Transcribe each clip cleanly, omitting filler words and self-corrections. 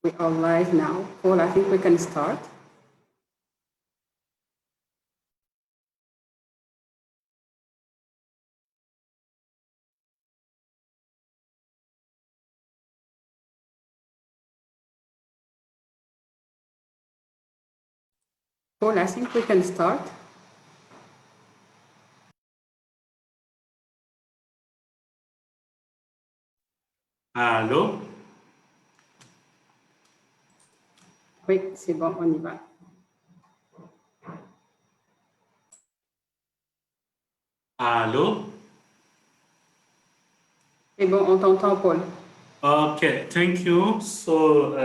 We are live now. Paul, I think we can start. Paul, I think we can start. Allô? Oui, c'est bon, on y va. Allô? C'est bon, on t'entend, Paul. Okay, thank you. So,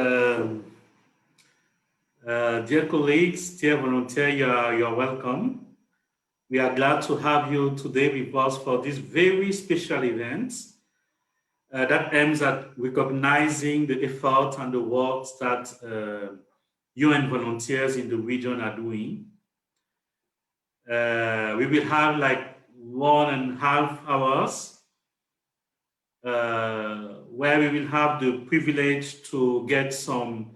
dear colleagues, dear volunteer, you're welcome. We are glad to have you today with us for this very special event that aims at recognizing the effort and the works that UN volunteers in the region are doing. We will have like 1.5 hours where we will have the privilege to get some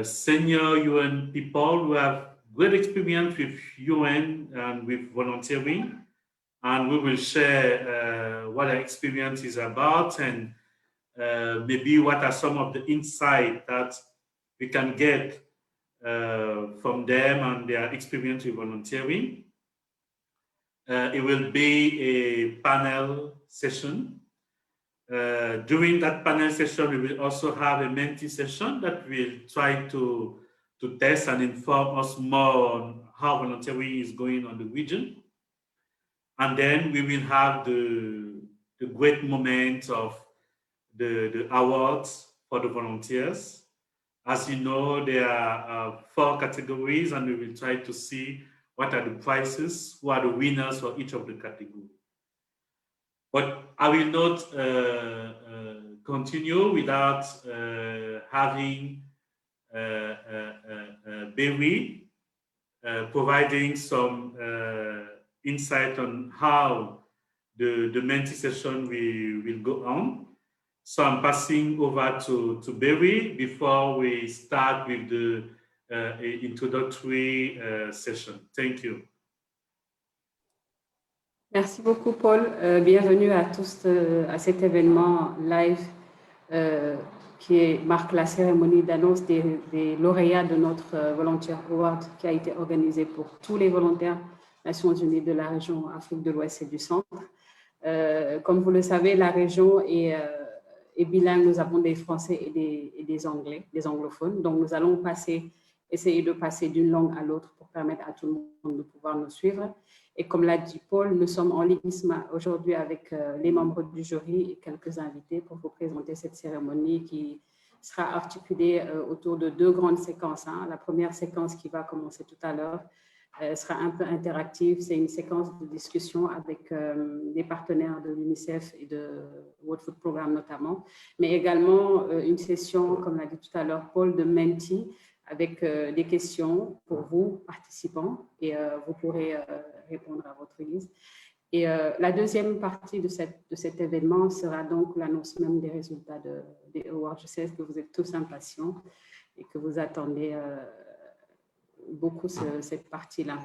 senior UN people who have great experience with UN and with volunteering. And we will share what our experience is about and maybe what are some of the insight that we can get from them and their experience with volunteering. It will be a panel session. During that panel session, we will also have a Menti session that will try to test and inform us more on how volunteering is going on the region. And then we will have the great moment of the awards for the volunteers. As you know, there are 4 categories, and we will try to see what are the prizes, who are the winners for each of the categories. But I will not continue without having Barry providing some insight on how the Menti session will go on. So I'm passing over to Barry before we start with the introductory session. Thank you. Merci beaucoup, Paul. Bienvenue à tous à cet événement live qui marque la cérémonie d'annonce des lauréats de notre Volunteer Award qui a été organisé pour tous les volontaires Nations Unies de la région Afrique de l'Ouest et du Centre. Comme vous le savez, la région est bilingue. Nous avons des Français et des Anglais, des anglophones. Donc, nous allons essayer de passer d'une langue à l'autre pour permettre à tout le monde de pouvoir nous suivre. Et comme l'a dit Paul, nous sommes en ligne aujourd'hui avec les membres du jury et quelques invités pour vous présenter cette cérémonie qui sera articulée autour de 2 grandes séquences. La première séquence qui va commencer tout à l'heure sera un peu interactive. C'est une séquence de discussion avec des partenaires de l'UNICEF et de World Food Programme notamment, mais également une session, comme l'a dit tout à l'heure Paul, de Menti, avec des questions pour vous, participants, et vous pourrez répondre à votre guise. Et la deuxième partie de cet événement sera donc l'annonce même des résultats des awards. Je sais que vous êtes tous impatients et que vous attendez beaucoup cette partie-là.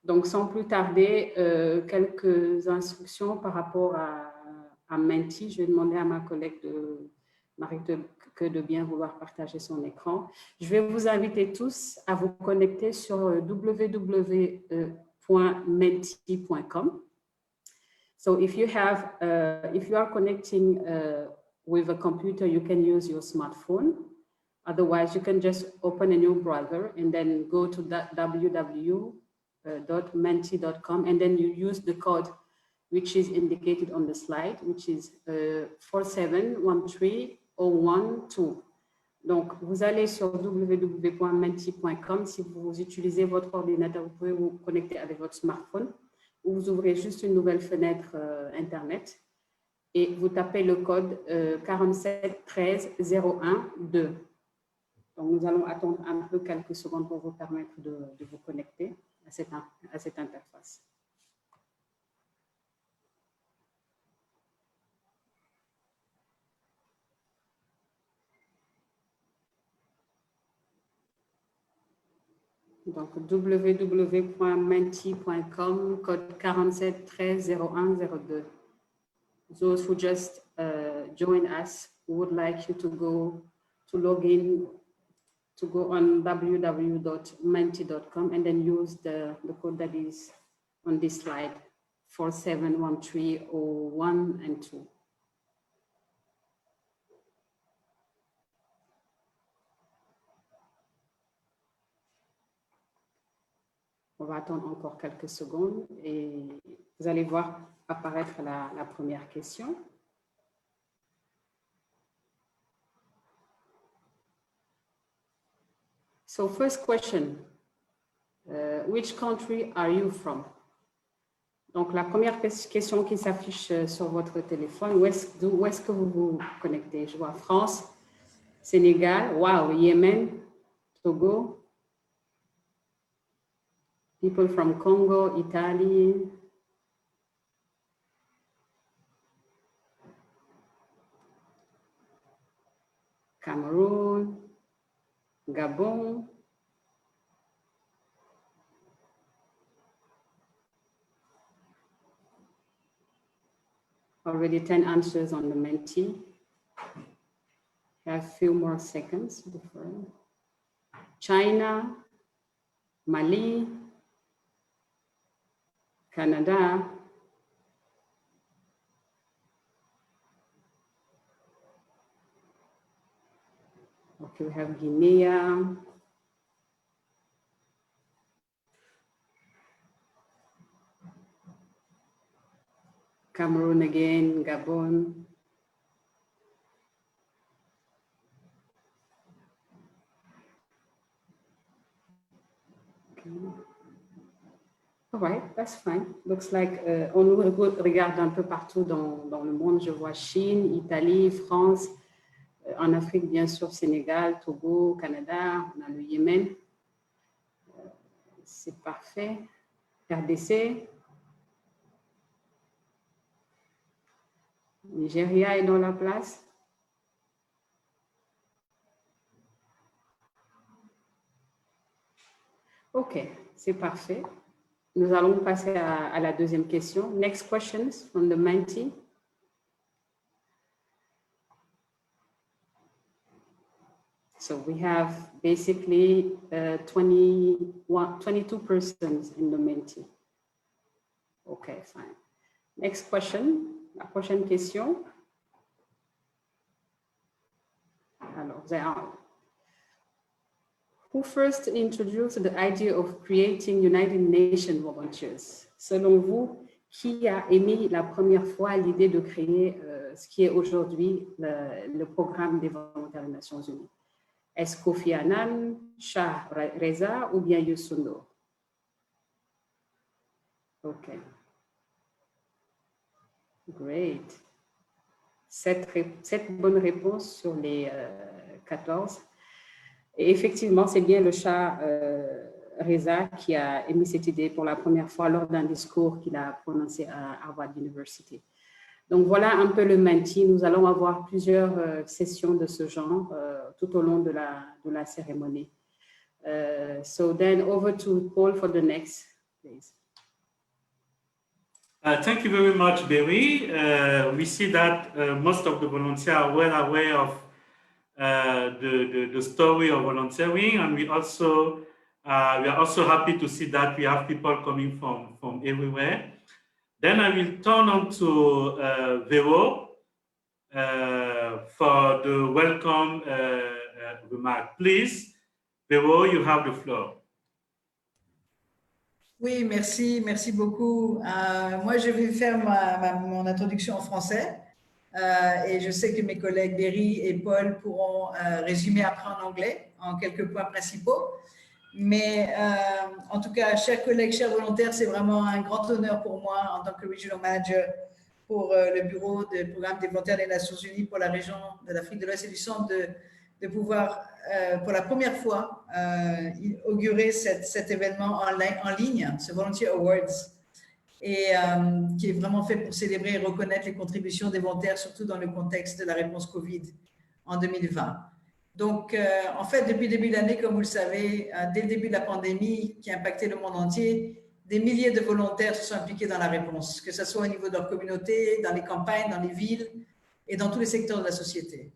Donc, sans plus tarder, quelques instructions par rapport à Menti. Je vais demander à ma collègue Marie de bien vouloir partager son écran. Je vais vous inviter tous à vous connecter sur www.menti.com. So if you are connecting with a computer, you can use your smartphone. Otherwise, you can just open a new browser and then go to www.menti.com, and then you use the code which is indicated on the slide, which is 4713012. Donc, vous allez sur www.menti.com. Si vous utilisez votre ordinateur, vous pouvez vous connecter avec votre smartphone ou vous ouvrez juste une nouvelle fenêtre Internet et vous tapez le code 4713012. Donc, nous allons attendre un peu quelques secondes pour vous permettre de vous connecter à cette interface. Donc, www.menti.com, code 47 13 01 02. Those who just join us, we would like you to log in, to go on www.menti.com and then use the code that is on this slide, 471301 and 2. On va attendre encore quelques secondes et vous allez voir apparaître la première question. So first question, which country are you from? Donc la première question qui s'affiche sur votre téléphone, où est-ce que vous vous connectez? Je vois France, Sénégal, wow, Yémen, Togo, people from Congo, Italy, Cameroon, Gabon, already 10 answers on the Menti. We have a few more seconds before. China, Mali, Canada, okay, we have Guinea, Cameroon again, Gabon, okay. All right, that's fine. Looks like on nous regarde un peu partout dans le monde. Je vois Chine, Italie, France, en Afrique, bien sûr, Sénégal, Togo, Canada, on a le Yémen. C'est parfait. RDC. Nigeria est dans la place. OK, c'est parfait. Nous allons passer à la deuxième question. Next questions from the Menti. So we have basically 22 persons in the Menti. Okay, fine. Next question. La prochaine question. Alors, who first introduced the idea of creating United Nations volunteers? Selon vous, qui a émis la première fois l'idée de créer ce qui est aujourd'hui le programme des volontaires des Nations Unies? Est-ce Kofi Annan, Shah Reza ou bien Youssou N'Dour? OK. Great. 7 bonnes réponses sur les 14. Et effectivement, c'est bien le Shah Reza qui a émis cette idée pour la première fois lors d'un discours qu'il a prononcé à Harvard University. Donc voilà un peu le Menti. Nous allons avoir plusieurs sessions de ce genre tout au long de la cérémonie. So then over to Paul for the next, please. Thank you very much, Berry. We see that most of the volunteers are well aware of the story of volunteering, and we are also happy to see that we have people coming from everywhere. Then I will turn on to Vero for the welcome remark. Please, Vero, you have the floor. Oui, merci beaucoup. Moi, je vais faire mon introduction en français et je sais que mes collègues Berry et Paul pourront résumer après en anglais en quelques points principaux. Mais en tout cas, chers collègues, chers volontaires, c'est vraiment un grand honneur pour moi en tant que Regional Manager pour le bureau du programme des volontaires des Nations Unies pour la région de l'Afrique de l'Ouest et du Centre de pouvoir, pour la première fois, inaugurer cet événement en ligne, ce Volunteer Awards, et qui est vraiment fait pour célébrer et reconnaître les contributions des volontaires, surtout dans le contexte de la réponse COVID en 2020. Donc, en fait, depuis le début de l'année, comme vous le savez, dès le début de la pandémie qui a impacté le monde entier, des milliers de volontaires se sont impliqués dans la réponse, que ce soit au niveau de leur communauté, dans les campagnes, dans les villes et dans tous les secteurs de la société.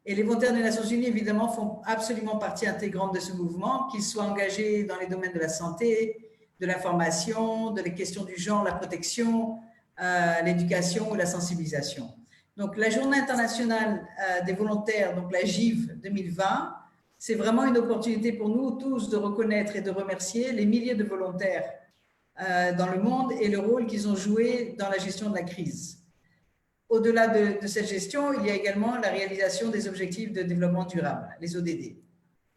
Et les volontaires des Nations Unies, évidemment, font absolument partie intégrante de ce mouvement, qu'ils soient engagés dans les domaines de la santé, de l'information, de les questions du genre, la protection, l'éducation ou la sensibilisation. Donc, la Journée internationale des volontaires, donc la GIV 2020, c'est vraiment une opportunité pour nous tous de reconnaître et de remercier les milliers de volontaires dans le monde et le rôle qu'ils ont joué dans la gestion de la crise. Au-delà de cette gestion, il y a également la réalisation des objectifs de développement durable, les ODD.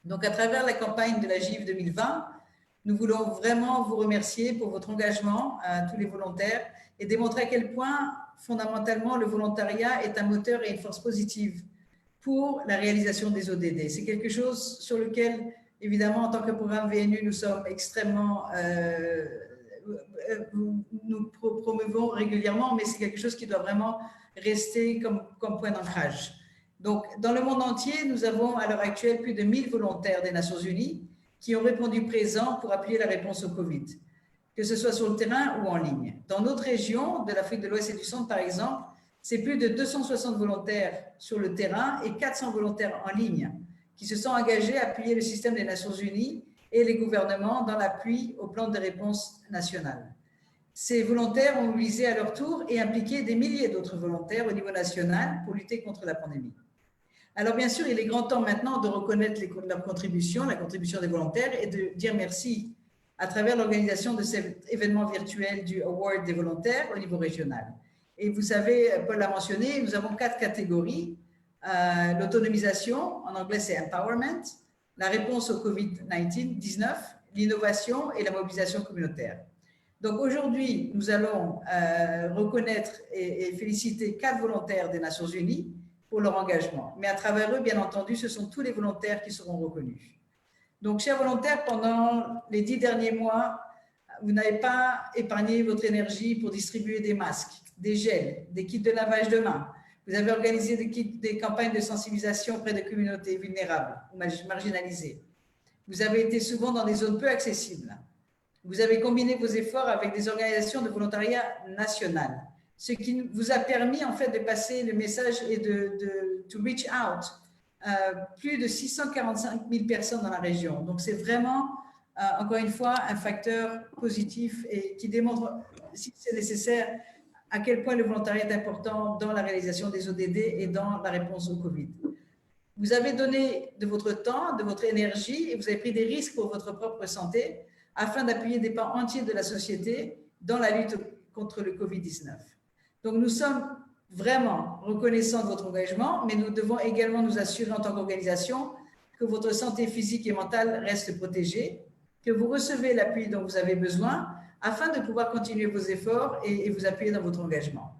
Donc, à travers la campagne de la GIV 2020, nous voulons vraiment vous remercier pour votre engagement à tous les volontaires et démontrer à quel point, fondamentalement, le volontariat est un moteur et une force positive pour la réalisation des ODD. C'est quelque chose sur lequel, évidemment, en tant que programme VNU, nous sommes extrêmement... nous promouvons régulièrement, mais c'est quelque chose qui doit vraiment rester comme point d'ancrage. Donc, dans le monde entier, nous avons à l'heure actuelle plus de 1000 volontaires des Nations Unies qui ont répondu présent pour appuyer la réponse au Covid, que ce soit sur le terrain ou en ligne. Dans notre région, de l'Afrique de l'Ouest et du Centre, par exemple, c'est plus de 260 volontaires sur le terrain et 400 volontaires en ligne qui se sont engagés à appuyer le système des Nations Unies et les gouvernements dans l'appui au plan de réponse national. Ces volontaires ont mobilisé à leur tour et impliqué des milliers d'autres volontaires au niveau national pour lutter contre la pandémie. Alors bien sûr, il est grand temps maintenant de reconnaître leur contribution, la contribution des volontaires et de dire merci à travers l'organisation de cet événement virtuel du Award des volontaires au niveau régional. Et vous savez, Paul l'a mentionné, nous avons 4 catégories. L'autonomisation, en anglais c'est empowerment, la réponse au Covid-19, l'innovation et la mobilisation communautaire. Donc aujourd'hui, nous allons reconnaître et féliciter 4 volontaires des Nations Unies pour leur engagement. Mais à travers eux, bien entendu, ce sont tous les volontaires qui seront reconnus. Donc, chers volontaires, pendant les 10 derniers mois, vous n'avez pas épargné votre énergie pour distribuer des masques, des gels, des kits de lavage de mains. Vous avez organisé des campagnes de sensibilisation auprès de communautés vulnérables ou marginalisées. Vous avez été souvent dans des zones peu accessibles. Vous avez combiné vos efforts avec des organisations de volontariat nationales, ce qui vous a permis en fait de passer le message et to reach out plus de 645 000 personnes dans la région. Donc c'est vraiment, encore une fois, un facteur positif et qui démontre, si c'est nécessaire, à quel point le volontariat est important dans la réalisation des ODD et dans la réponse au Covid. Vous avez donné de votre temps, de votre énergie et vous avez pris des risques pour votre propre santé afin d'appuyer des pans entiers de la société dans la lutte contre le Covid-19. Donc, nous sommes vraiment reconnaissants de votre engagement, mais nous devons également nous assurer en tant qu'organisation que votre santé physique et mentale reste protégée, que vous recevez l'appui dont vous avez besoin afin de pouvoir continuer vos efforts et vous appuyer dans votre engagement.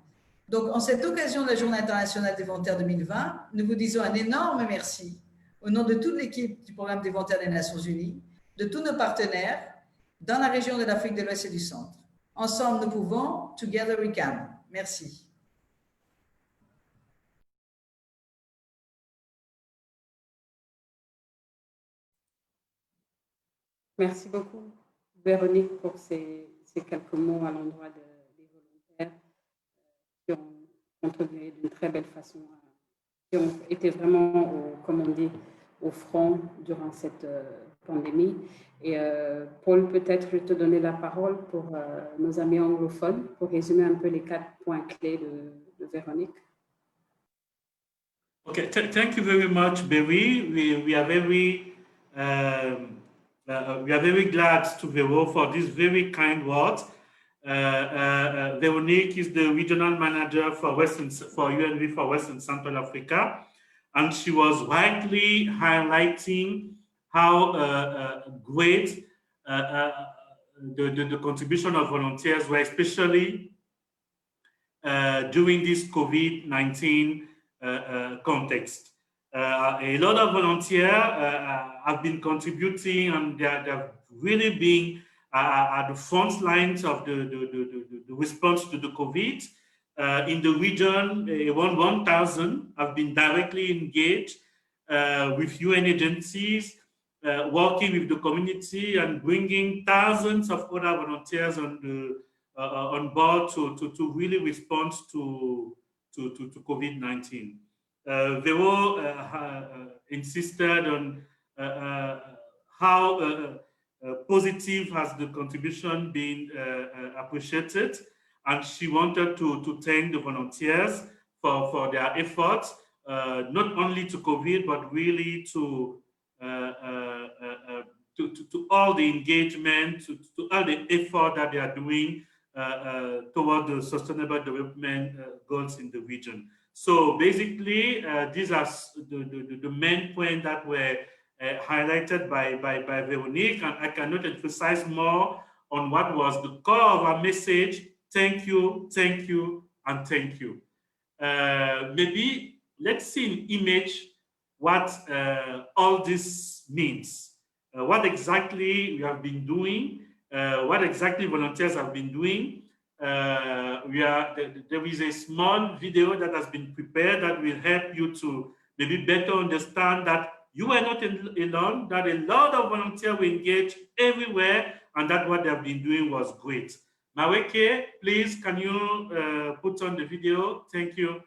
Donc, en cette occasion de la Journée internationale des volontaires 2020, nous vous disons un énorme merci au nom de toute l'équipe du programme des volontaires des Nations Unies, de tous nos partenaires dans la région de l'Afrique de l'Ouest et du Centre. Ensemble, nous pouvons, together we can. Merci. Merci beaucoup, Véronique, pour ces quelques mots à l'endroit des volontaires qui ont contribué d'une très belle façon, qui ont été vraiment, comme on dit, au front durant cette pandémie. Et Paul, peut-être je vais te donner la parole pour nos amis anglophones, pour résumer un peu les 4 points clés de Véronique. Okay, thank you very much, Berry. We are very glad to Vero for this very kind words. Veronique is the regional manager for UNV for Western Central Africa, and she was rightly highlighting how great the contribution of volunteers were, especially during this COVID-19 context. A lot of volunteers have been contributing, and they've really been at the front lines of the response to the COVID. In the region, around 1,000 have been directly engaged with UN agencies, working with the community and bringing thousands of other volunteers on board to really respond to COVID-19. Vero insisted on how positive has the contribution been appreciated, and she wanted to thank the volunteers for their efforts, not only to COVID, but really to all the engagement, to all the effort that they are doing toward the sustainable development goals in the region. So basically, these are the main points that were highlighted by Veronique, and I cannot emphasize more on what was the core of our message. Thank you, and thank you. Maybe let's see in image what all this means. What exactly we have been doing, what exactly volunteers have been doing. There is a small video that has been prepared that will help you to maybe better understand that you are not alone, that a lot of volunteers were engaged everywhere, and that what they have been doing was great. Maweke, please, can you put on the video? Thank you.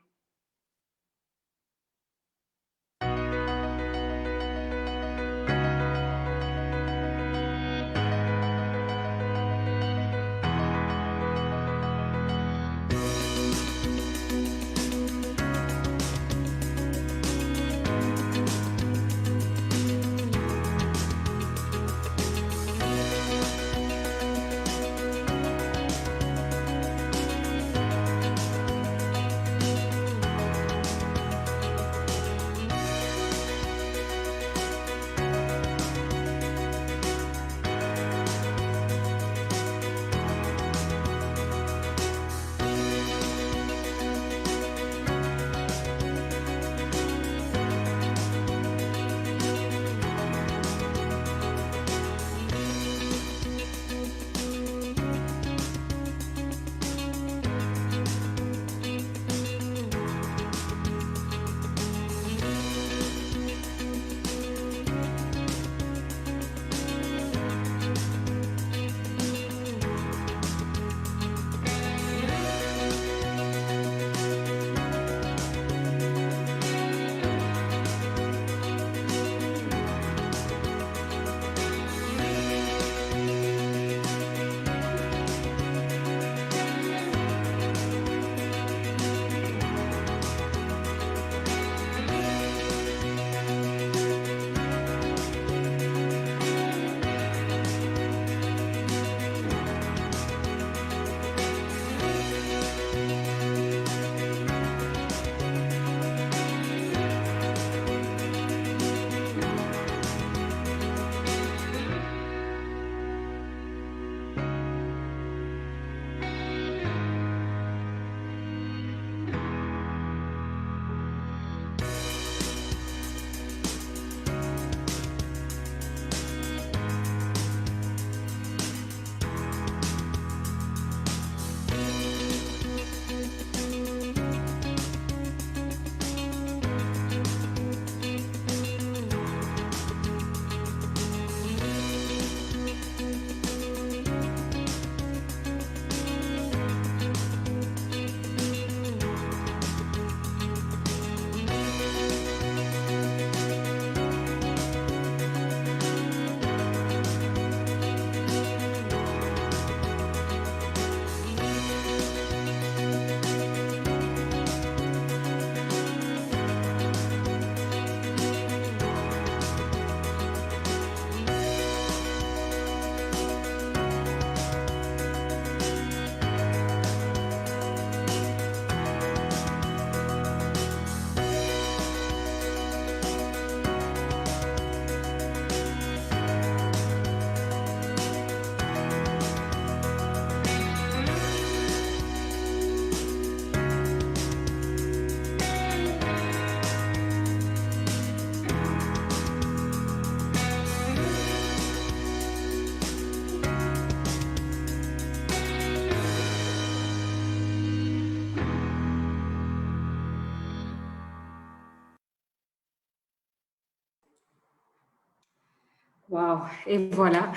Wow. Et voilà.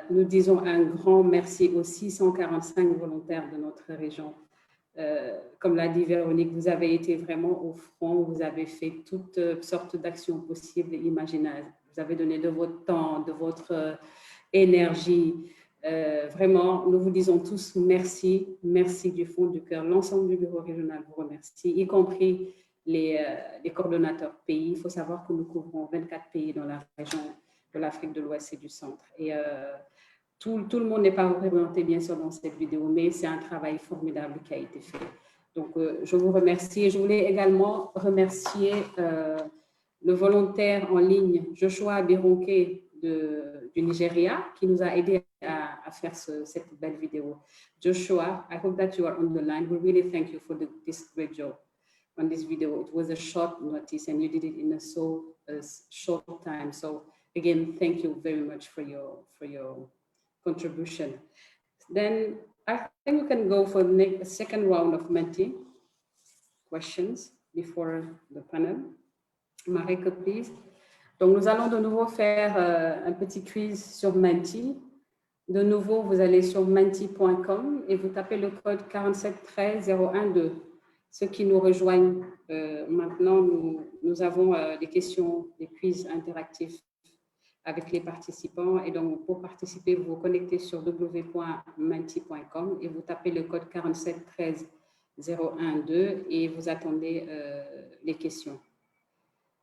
Nous disons un grand merci aux 645 volontaires de notre région. Comme l'a dit Véronique, vous avez été vraiment au front, vous avez fait toutes sortes d'actions possibles et imaginables. Vous avez donné de votre temps, de votre énergie. Vraiment, nous vous disons tous merci, merci du fond du cœur. L'ensemble du bureau régional vous remercie, y compris les coordonnateurs pays. Il faut savoir que nous couvrons 24 pays dans la région de l'Afrique de l'Ouest et du Centre. Et tout le monde n'est pas représenté bien sûr dans cette vidéo, mais c'est un travail formidable qui a été fait. Donc, je vous remercie. Et je voulais également remercier le volontaire en ligne Joshua Abironke du Nigeria qui nous a aidé à faire cette belle vidéo. Joshua, I hope that you are on the line. We really thank you for this great job on this video. It was a short notice and you did it in a short time. So again, thank you very much for your contribution. Then I think we can go for the second round of Menti questions before the panel. Marika, please. Donc, nous allons de nouveau faire un petit quiz sur Menti. De nouveau, vous allez sur menti.com et vous tapez le code 4713-012. Ceux qui nous rejoignent maintenant, nous avons des questions, des quiz interactifs avec les participants. Et donc, pour participer, vous vous connectez sur www.menti.com et vous tapez le code 4713-012 et vous attendez les questions.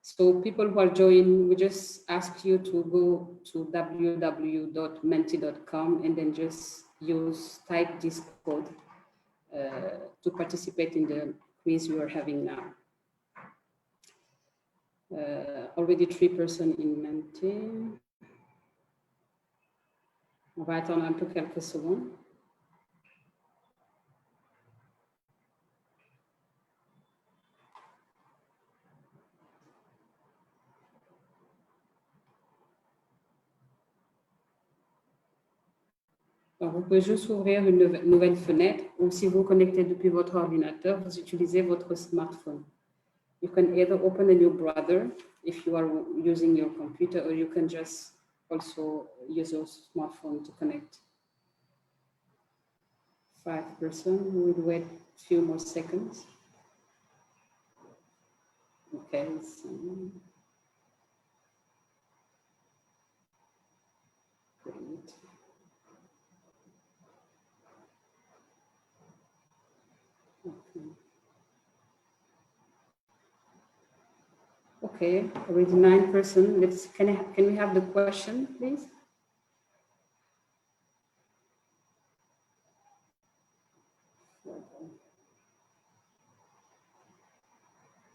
So people who are joining, we just ask you to go to www.menti.com and then just type this code to participate in the quiz we are having now. Already 3 persons in Menti. On va attendre un peu quelques secondes. Donc, vous pouvez juste ouvrir une nouvelle fenêtre ou si vous connectez depuis votre ordinateur, vous utilisez votre smartphone. You can either open a new browser if you are using your computer or you can just also use your smartphone to connect. 5 persons, we will wait a few more seconds. Okay. So, great. Okay, already 9 persons. Can we have the question, please?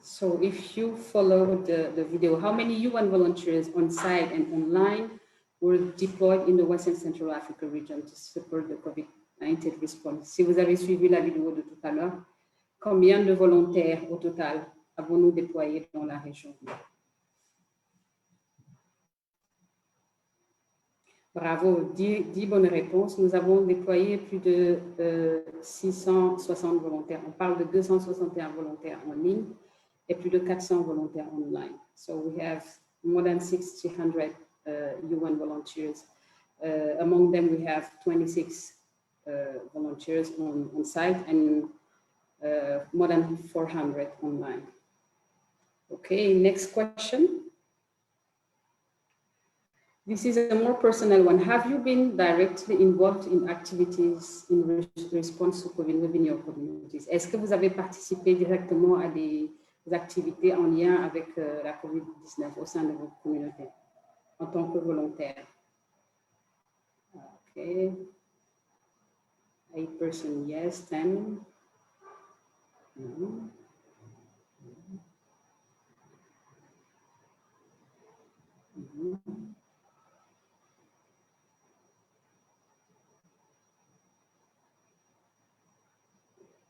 So if you follow the video, how many UN volunteers on site and online were deployed in the Western Central Africa region to support the COVID-19 response? Si vous avez suivi la vidéo de tout à l'heure, combien de volontaires au total avons-nous déployés dans la région? Bravo, 10 bonnes réponses. Nous avons déployé plus de 660 volontaires. On parle de 261 volontaires en ligne et plus de 400 volontaires online. So we have more than 600 UN volunteers. Among them, we have 26 volunteers on site and more than 400 online. Okay, next question. This is a more personal one. Have you been directly involved in activities in response to COVID within your communities? Est-ce que vous avez participé directement à des activités en lien avec la COVID-19 au sein de votre communauté en tant que volontaire? Okay. 8 persons, yes. 10. No.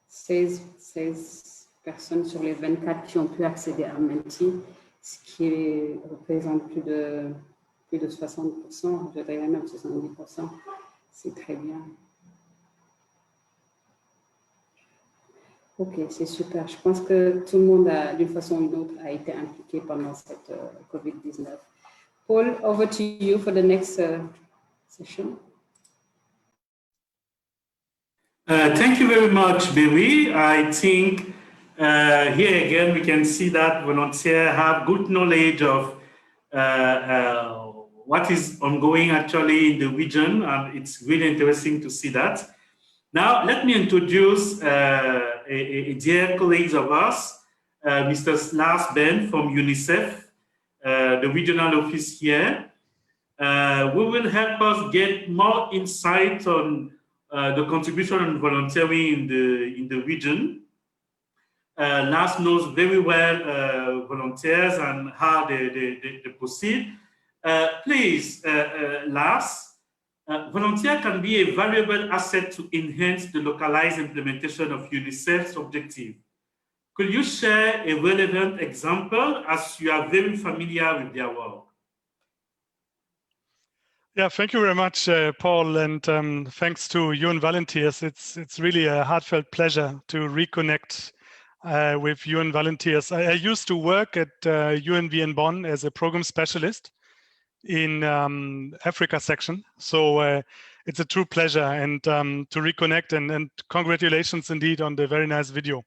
16 personnes sur les 24 qui ont pu accéder à Menti, ce qui représente plus de 60%, je dirais même 70%. C'est très bien. Ok, c'est super. Je pense que tout le monde, d'une façon ou d'une autre, a été impliqué pendant cette COVID-19. Paul, over to you for the next session. Thank you very much, Berry. I think here again we can see that volunteers have good knowledge of what is ongoing actually in the region, and it's really interesting to see that. Now, let me introduce a dear colleague of us, Mr. Lars Ben from UNICEF, the regional office here. Who will help us get more insight on the contribution and volunteering in the region. Lars knows very well volunteers and how they proceed. Please, Lars, volunteer can be a valuable asset to enhance the localized implementation of UNICEF's objective. Could you share a relevant example as you are very familiar with their work? Yeah, thank you very much, Paul, and thanks to UN Volunteers. It's really a heartfelt pleasure to reconnect with UN Volunteers. I used to work at UNV in Bonn as a program specialist in Africa section, so it's a true pleasure and to reconnect and congratulations indeed on the very nice video.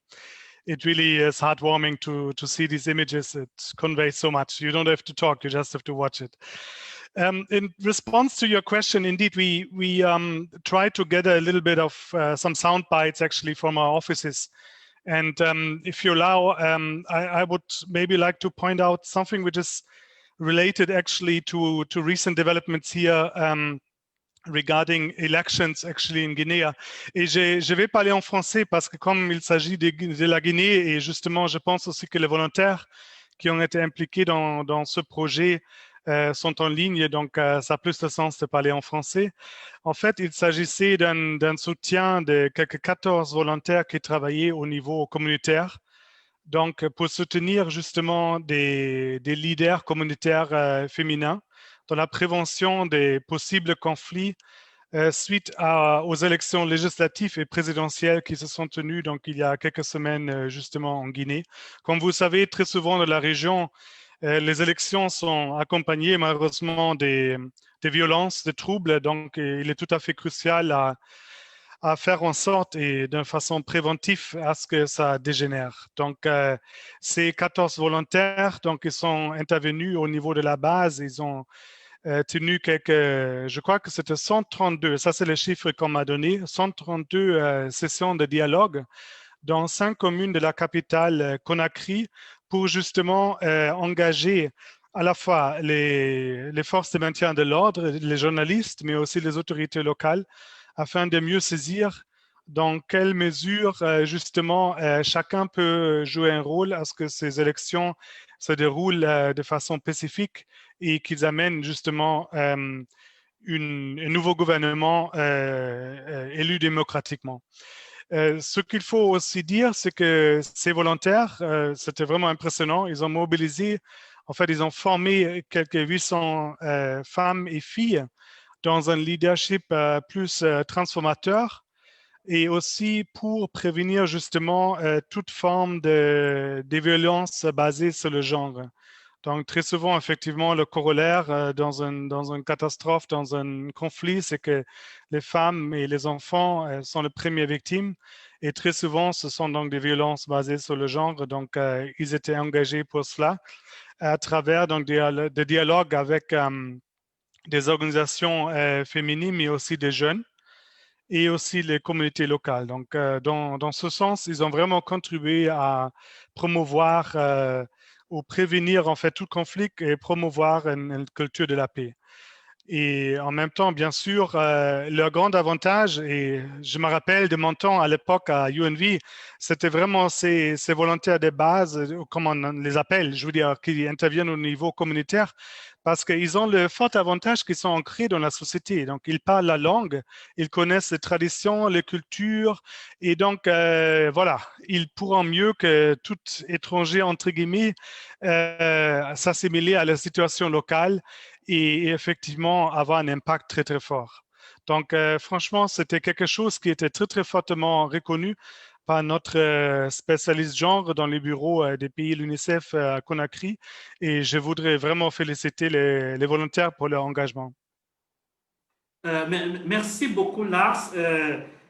It really is heartwarming to see these images. It conveys so much. You don't have to talk, you just have to watch it. In response to your question, indeed, we try to get a little bit of some sound bites actually from our offices. And if you allow, I would maybe like to point out something which is related actually to recent developments here regarding elections actually in Guinea. Et je vais parler en français parce que comme il s'agit de la Guinée et justement je pense aussi que les volontaires qui ont été impliqués dans ce projet sont en ligne, donc ça a plus de sens de parler en français. En fait, il s'agissait d'un soutien de quelques 14 volontaires qui travaillaient au niveau communautaire, donc pour soutenir justement des leaders communautaires féminins dans la prévention des possibles conflits suite aux élections législatives et présidentielles qui se sont tenues donc, il y a quelques semaines justement en Guinée. Comme vous savez, très souvent dans la région, les élections sont accompagnées malheureusement des violences, des troubles, donc il est tout à fait crucial à faire en sorte et d'une façon préventive à ce que ça dégénère. Donc, ces 14 volontaires, donc, ils sont intervenus au niveau de la base, ils ont tenu je crois que c'était 132, ça c'est le chiffre qu'on m'a donné, 132 sessions de dialogue dans 5 communes de la capitale Conakry pour justement engager à la fois les forces de maintien de l'ordre, les journalistes, mais aussi les autorités locales, afin de mieux saisir dans quelle mesure justement chacun peut jouer un rôle à ce que ces élections se déroulent de façon pacifique et qu'ils amènent justement un nouveau gouvernement élu démocratiquement. Ce qu'il faut aussi dire, c'est que ces volontaires, c'était vraiment impressionnant. Ils ont mobilisé, en fait, ils ont formé quelques 800 femmes et filles dans un leadership plus transformateur et aussi pour prévenir justement toute forme de violences basées sur le genre. Donc, très souvent, effectivement, le corollaire dans une catastrophe, dans un conflit, c'est que les femmes et les enfants sont les premières victimes. Et très souvent, ce sont donc des violences basées sur le genre. Donc, ils étaient engagés pour cela à travers donc, des dialogues avec des organisations féminines, mais aussi des jeunes et aussi les communautés locales. Donc, dans ce sens, ils ont vraiment contribué à promouvoir ou prévenir en fait tout conflit et promouvoir une culture de la paix. Et en même temps, bien sûr, leur grand avantage, et je me rappelle de mon temps à l'époque à UNV, c'était vraiment ces volontaires de base, comme on les appelle, je veux dire, qui interviennent au niveau communautaire, parce qu'ils ont le fort avantage qu'ils sont ancrés dans la société. Donc, ils parlent la langue, ils connaissent les traditions, les cultures, et donc, voilà, ils pourront mieux que tout étranger, entre guillemets, s'assimiler à la situation locale et effectivement avoir un impact très, très fort. Donc, franchement, c'était quelque chose qui était très, très fortement reconnu par notre spécialiste genre dans les bureaux des pays l'UNICEF à Conakry. Et je voudrais vraiment féliciter les volontaires pour leur engagement. Merci beaucoup, Lars.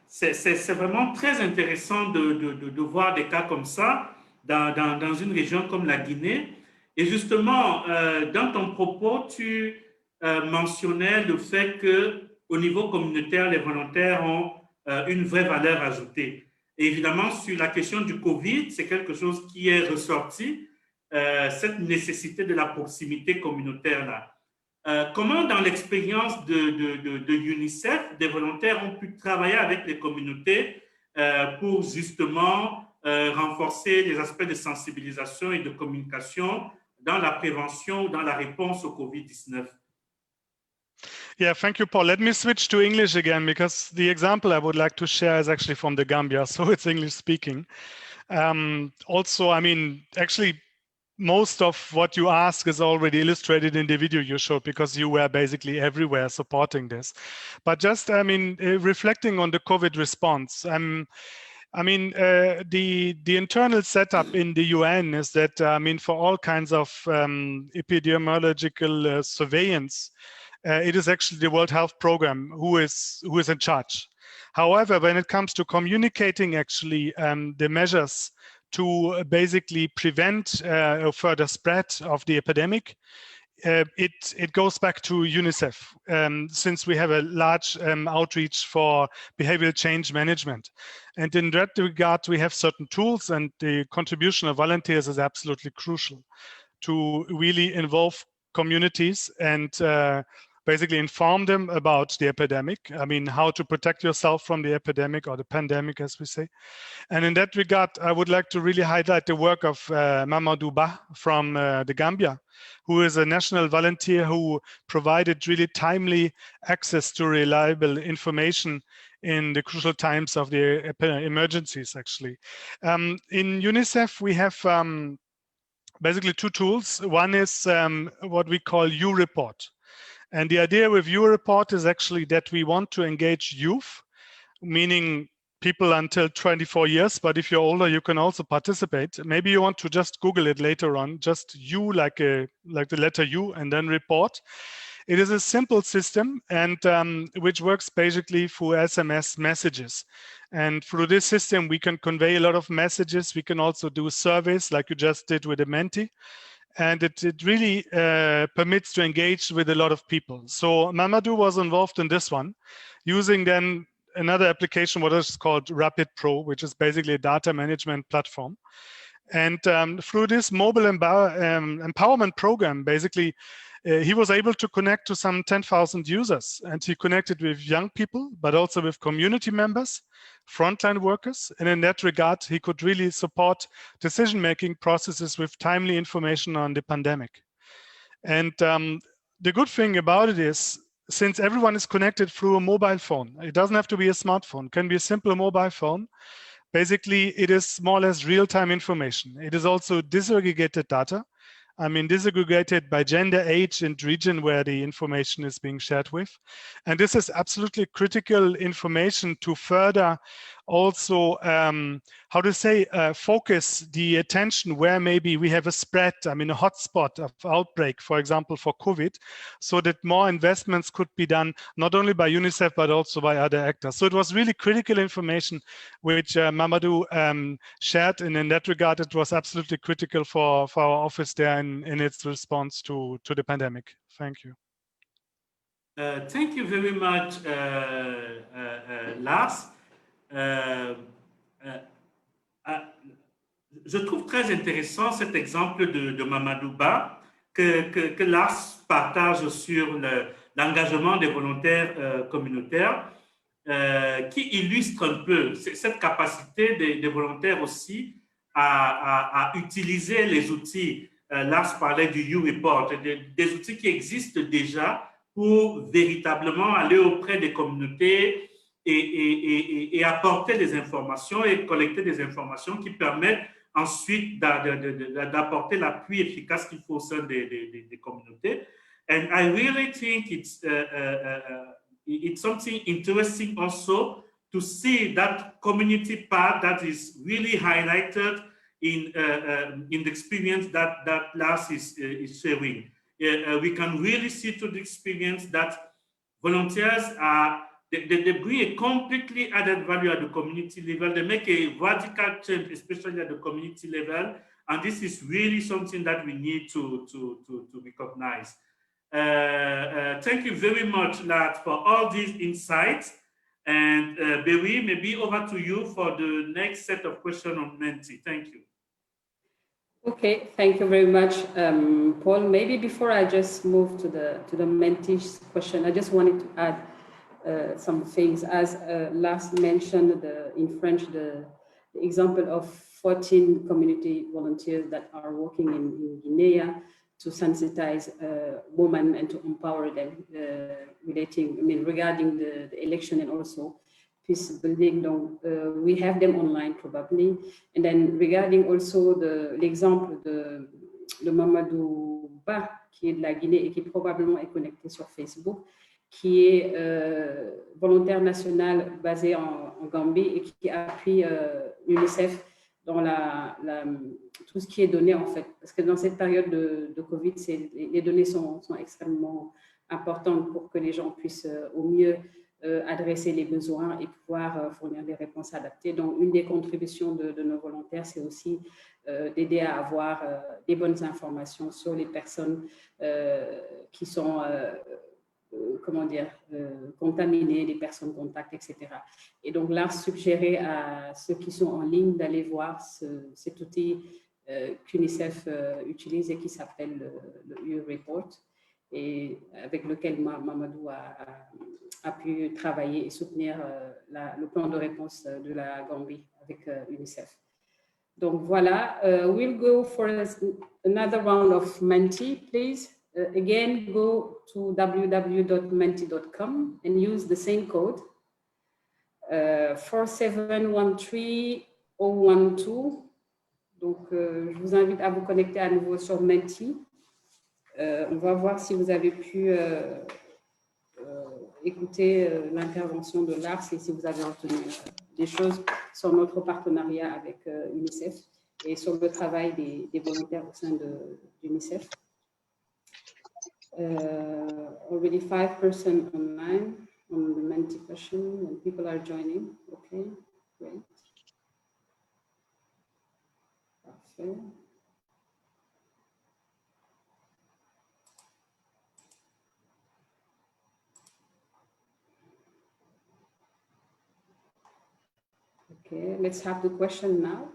C'est vraiment très intéressant de voir des cas comme ça dans une région comme la Guinée. Et justement, dans ton propos, tu mentionnais le fait qu'au niveau communautaire, les volontaires ont une vraie valeur ajoutée. Et évidemment, sur la question du Covid, c'est quelque chose qui est ressorti, cette nécessité de la proximité communautaire-là. Comment, dans l'expérience de UNICEF, des volontaires ont pu travailler avec les communautés pour justement renforcer les aspects de sensibilisation et de communication dans la prévention, dans la réponse au COVID-19? Yeah, thank you, Paul. Let me switch to English again, because the example I would like to share is actually from the Gambia, so it's English speaking. Also, I mean, actually, most of what you ask is already illustrated in the video you showed, because you were basically everywhere supporting this. But just, I mean, reflecting on the COVID response, I mean, the internal setup in the UN is that, I mean, for all kinds of epidemiological surveillance, it is actually the World Health Program who is in charge. However, when it comes to communicating actually the measures to basically prevent a further spread of the epidemic, it goes back to UNICEF, since we have a large outreach for behavioral change management. And in that regard, we have certain tools, and the contribution of volunteers is absolutely crucial to really involve communities and basically inform them about the epidemic. I mean, how to protect yourself from the epidemic, or the pandemic, as we say. And in that regard, I would like to really highlight the work of Mamadou Ba from the Gambia, who is a national volunteer who provided really timely access to reliable information in the crucial times of the emergencies, actually. In UNICEF, we have basically two tools. One is what we call U-Report. And the idea with U-Report is actually that we want to engage youth, meaning people until 24 years, but if you're older, you can also participate. Maybe you want to just Google it later on, just U, like the letter U, and then report. It is a simple system, and which works basically through SMS messages. And through this system, we can convey a lot of messages. We can also do surveys like you just did with the Menti. And it really permits to engage with a lot of people. So Mamadou was involved in this one, using then another application, what is called Rapid Pro, which is basically a data management platform. And through this mobile empowerment program, basically, he was able to connect to some 10,000 users, and he connected with young people, but also with community members, frontline workers. And in that regard, he could really support decision-making processes with timely information on the pandemic. And the good thing about it is, since everyone is connected through a mobile phone, it doesn't have to be a smartphone, it can be a simple mobile phone. Basically, it is more or less real-time information. It is also disaggregated data. I mean, disaggregated by gender, age, and region where the information is being shared with. And this is absolutely critical information to further also, how to say, focus the attention where maybe we have a spread, I mean, a hotspot of outbreak, for example, for COVID, so that more investments could be done, not only by UNICEF, but also by other actors. So it was really critical information which Mamadou shared. And in that regard, it was absolutely critical for our office there in its response to the pandemic. Thank you. Thank you very much, Lars. Je trouve très intéressant cet exemple de Mamadou Ba que Lars partage sur l'engagement des volontaires communautaires, qui illustre un peu cette capacité des volontaires aussi à utiliser les outils. Lars parlait du U-Report, des outils qui existent déjà pour véritablement aller auprès des communautés et apporter des informations et collecter des informations qui permettent ensuite d'apporter l'appui efficace qu'il faut au sein des communautés. And I really think it's something interesting also to see that community part that is really highlighted in the experience that Lars is sharing. We can really see to the experience that volunteers are, they bring a completely added value at the community level. They make a radical change, especially at the community level. And this is really something that we need to recognize. Thank you very much, Lars, for all these insights. And Berry, maybe over to you for the next set of questions on Menti. Thank you. Okay, thank you very much, Paul. Maybe before I just move to the Menti question, I just wanted to add some things. As Lars mentioned, in French, the example of 14 community volunteers that are working in Guinea to sensitize women and to empower them regarding the election and also peace building. Donc, we have them online probably. And then regarding also l'exemple de Mamadou Ba, qui est de la Guinée et qui probablement est connecté sur Facebook, qui est volontaire national basé en Gambie et qui appuie UNICEF dans tout ce qui est donné en fait. Parce que dans cette période de Covid, les données sont extrêmement importantes pour que les gens puissent au mieux adresser les besoins et pouvoir fournir des réponses adaptées. Donc, une des contributions de nos volontaires, c'est aussi d'aider à avoir des bonnes informations sur les personnes qui sont contaminées, les personnes contacts, etc. Et donc, là, suggérer à ceux qui sont en ligne d'aller voir cet outil qu'UNICEF utilise et qui s'appelle le U-Report et avec lequel Mamadou a pu travailler et soutenir le plan de réponse de la Gambie avec UNICEF. Donc voilà, we'll go for another round of Menti, please. Again, go to www.menti.com and use the same code 4713-012. Donc, je vous invite à vous connecter à nouveau sur Menti. On va voir si vous avez pu écouter l'intervention de Lars et si vous avez retenu des choses sur notre partenariat avec UNICEF et sur le travail des volontaires au sein d'UNICEF. Already 5 persons online on the Menti question and people are joining. Okay, great. Parfait. Okay, let's have the question now.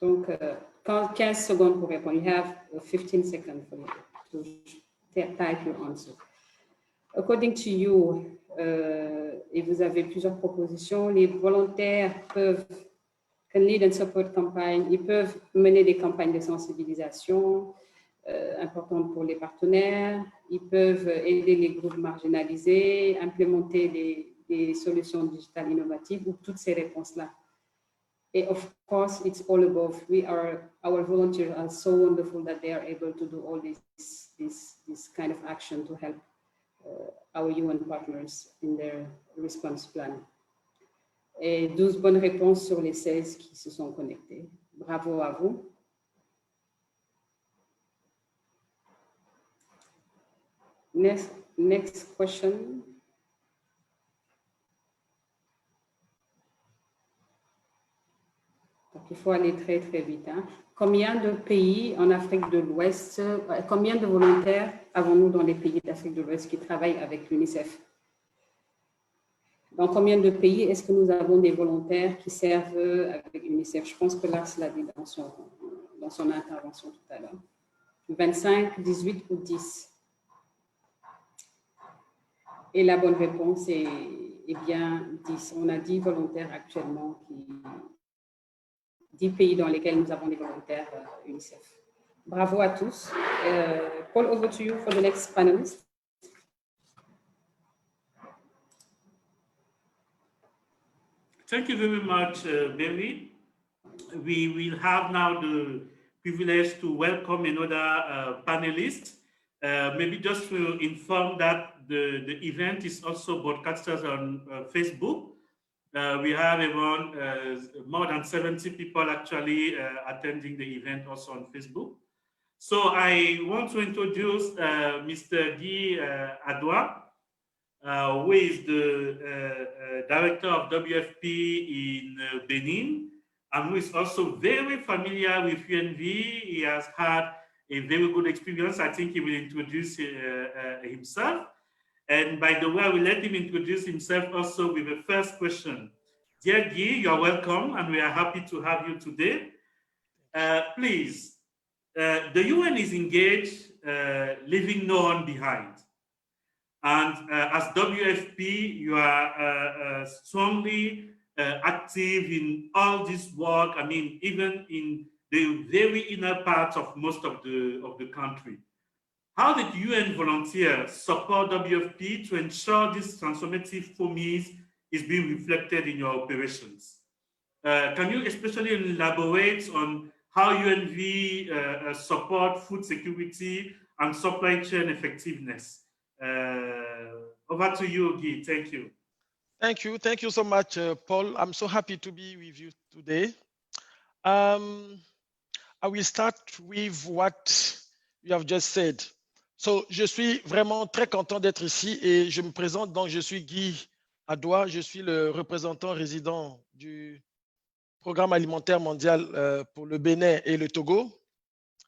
Donc, 15 secondes pour répondre. You have 15 seconds for you to type your answer. According to you, et vous avez plusieurs propositions, les volontaires can lead and support campaigns, ils peuvent mener des campagnes de sensibilisation importantes pour les partenaires, ils peuvent aider les groupes marginalisés, implémenter des solutions digitales innovatives ou toutes ces réponses-là. And of course, it's all above. Our volunteers are so wonderful that they are able to do all this kind of action to help our UN partners in their response plan. Et 12 bonnes réponses sur les 16 qui se sont connectés. Bravo à vous. Next question. Donc, il faut aller très, très vite. Hein. Combien de pays en Afrique de l'Ouest, combien de volontaires avons-nous dans les pays d'Afrique de l'Ouest qui travaillent avec l'UNICEF? Dans combien de pays est-ce que nous avons des volontaires qui servent avec l'UNICEF? Je pense que Lars l'a dit dans son intervention tout à l'heure. 25, 18 ou 10? Et la bonne réponse est bien 10. On a 10 volontaires actuellement 10 pays dans lesquels nous avons des volontaires UNICEF. Bravo à tous. Paul, over to you for the next panelist. Thank you very much, Berry. We will have now the privilege to welcome another panelist. Maybe just to inform that the event is also broadcasted on Facebook. We have around more than 70 people actually attending the event also on Facebook. So I want to introduce Mr. Guy Adoua, who is the director of WFP in Benin, and who is also very familiar with UNV. He has had a very good experience. I think he will introduce himself. And by the way, I will let him introduce himself also with the first question. Dear Guy, you are welcome, and we are happy to have you today. Please, the UN is engaged, leaving no one behind. And as WFP, you are strongly active in all this work. I mean, even in the very inner parts of most of the country. How did UN volunteers support WFP to ensure this transformative promise is being reflected in your operations? Can you especially elaborate on how UNV support food security and supply chain effectiveness? Over to you, Guy. Thank you. Thank you so much, Paul. I'm so happy to be with you today. I will start with what you have just said. So, je suis vraiment très content d'être ici et je me présente. Donc, je suis Guy Adoua, je suis le représentant résident du Programme alimentaire mondial pour le Bénin et le Togo.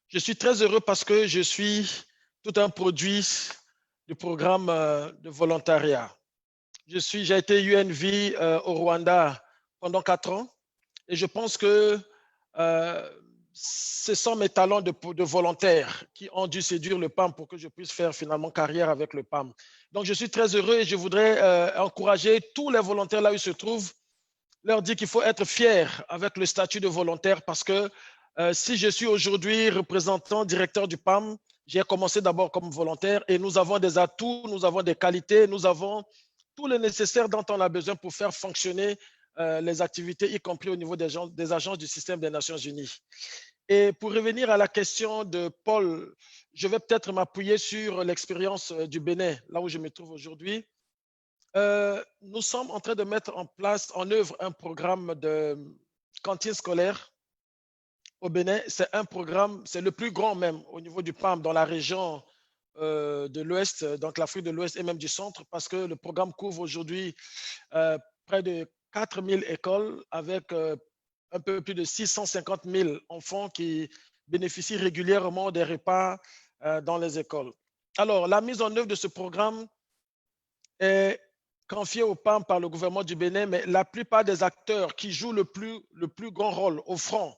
Je suis très heureux parce que je suis tout un produit du programme de volontariat. J'ai été UNV au Rwanda pendant 4 ans et je pense que ce sont mes talents de volontaire qui ont dû séduire le PAM pour que je puisse faire finalement carrière avec le PAM. Donc, je suis très heureux et je voudrais encourager tous les volontaires là où ils se trouvent, leur dire qu'il faut être fier avec le statut de volontaire parce que si je suis aujourd'hui représentant, directeur du PAM, j'ai commencé d'abord comme volontaire et nous avons des atouts, nous avons des qualités, nous avons tout le nécessaire dont on a besoin pour faire fonctionner les activités, y compris au niveau des agences du système des Nations Unies. Et pour revenir à la question de Paul, je vais peut-être m'appuyer sur l'expérience du Bénin, là où je me trouve aujourd'hui. Nous sommes en train de mettre en œuvre un programme de cantine scolaire au Bénin. C'est un programme, c'est le plus grand même au niveau du PAM dans la région de l'Ouest, donc l'Afrique de l'Ouest et même du Centre, parce que le programme couvre aujourd'hui près de 4000 écoles avec un peu plus de 650 000 enfants qui bénéficient régulièrement des repas dans les écoles. Alors, la mise en œuvre de ce programme est confiée au PAM par le gouvernement du Bénin, mais la plupart des acteurs qui jouent le plus grand rôle au front,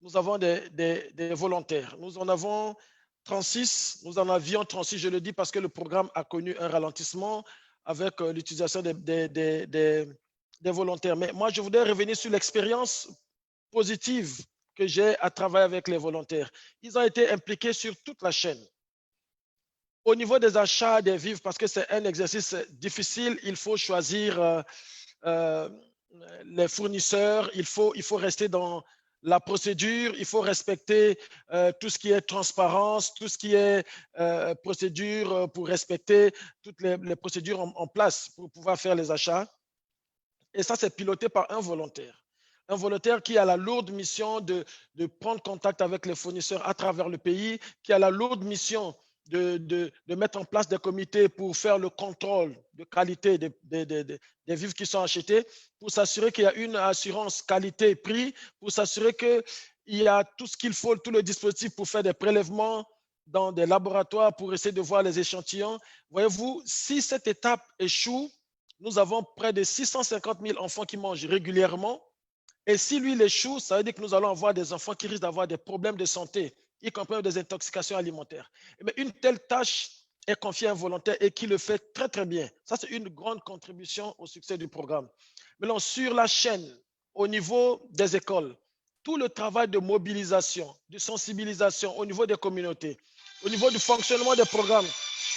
nous avons des volontaires. Nous en avons 36, nous en avions 36, je le dis parce que le programme a connu un ralentissement avec l'utilisation des volontaires. Mais moi, je voudrais revenir sur l'expérience positive que j'ai à travailler avec les volontaires. Ils ont été impliqués sur toute la chaîne. Au niveau des achats des vivres, parce que c'est un exercice difficile, il faut choisir les fournisseurs, il faut rester dans la procédure, il faut respecter tout ce qui est transparence, tout ce qui est procédure pour respecter toutes les procédures en place pour pouvoir faire les achats. Et ça, c'est piloté par un volontaire. Un volontaire qui a la lourde mission de prendre contact avec les fournisseurs à travers le pays, qui a la lourde mission de mettre en place des comités pour faire le contrôle de qualité des vivres qui sont achetés, pour s'assurer qu'il y a une assurance qualité-prix, pour s'assurer qu'il y a tout ce qu'il faut, tout le dispositif pour faire des prélèvements dans des laboratoires pour essayer de voir les échantillons. Voyez-vous, si cette étape échoue, nous avons près de 650 000 enfants qui mangent régulièrement. Et si lui, il échoue, ça veut dire que nous allons avoir des enfants qui risquent d'avoir des problèmes de santé, y compris des intoxications alimentaires. Mais une telle tâche est confiée à un volontaire et qui le fait très, très bien. Ça, c'est une grande contribution au succès du programme. Maintenant, sur la chaîne, au niveau des écoles, tout le travail de mobilisation, de sensibilisation au niveau des communautés, au niveau du fonctionnement des programmes,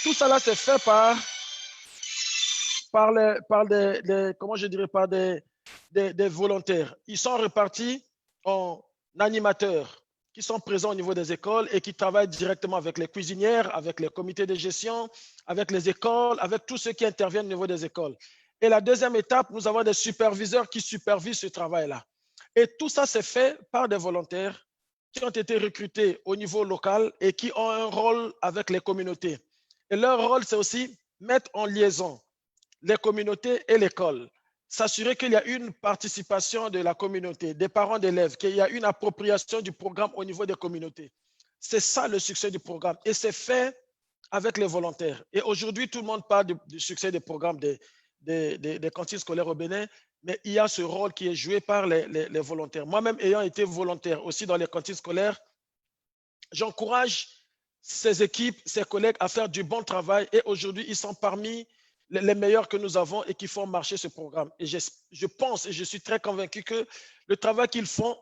tout ça là, c'est fait par des volontaires. Ils sont répartis en animateurs, qui sont présents au niveau des écoles et qui travaillent directement avec les cuisinières, avec les comités de gestion, avec les écoles, avec tous ceux qui interviennent au niveau des écoles. Et la deuxième étape, nous avons des superviseurs qui supervisent ce travail-là. Et tout ça, c'est fait par des volontaires qui ont été recrutés au niveau local et qui ont un rôle avec les communautés. Et leur rôle, c'est aussi mettre en liaison les communautés et l'école. S'assurer qu'il y a une participation de la communauté, des parents d'élèves, qu'il y a une appropriation du programme au niveau des communautés. C'est ça le succès du programme. Et c'est fait avec les volontaires. Et aujourd'hui, tout le monde parle du succès des programmes des cantines scolaires au Bénin, mais il y a ce rôle qui est joué par les volontaires. Moi-même, ayant été volontaire aussi dans les cantines scolaires, j'encourage ces équipes, ces collègues à faire du bon travail. Et aujourd'hui, ils sont parmi les meilleurs que nous avons et qui font marcher ce programme. Et je pense et je suis très convaincu que le travail qu'ils font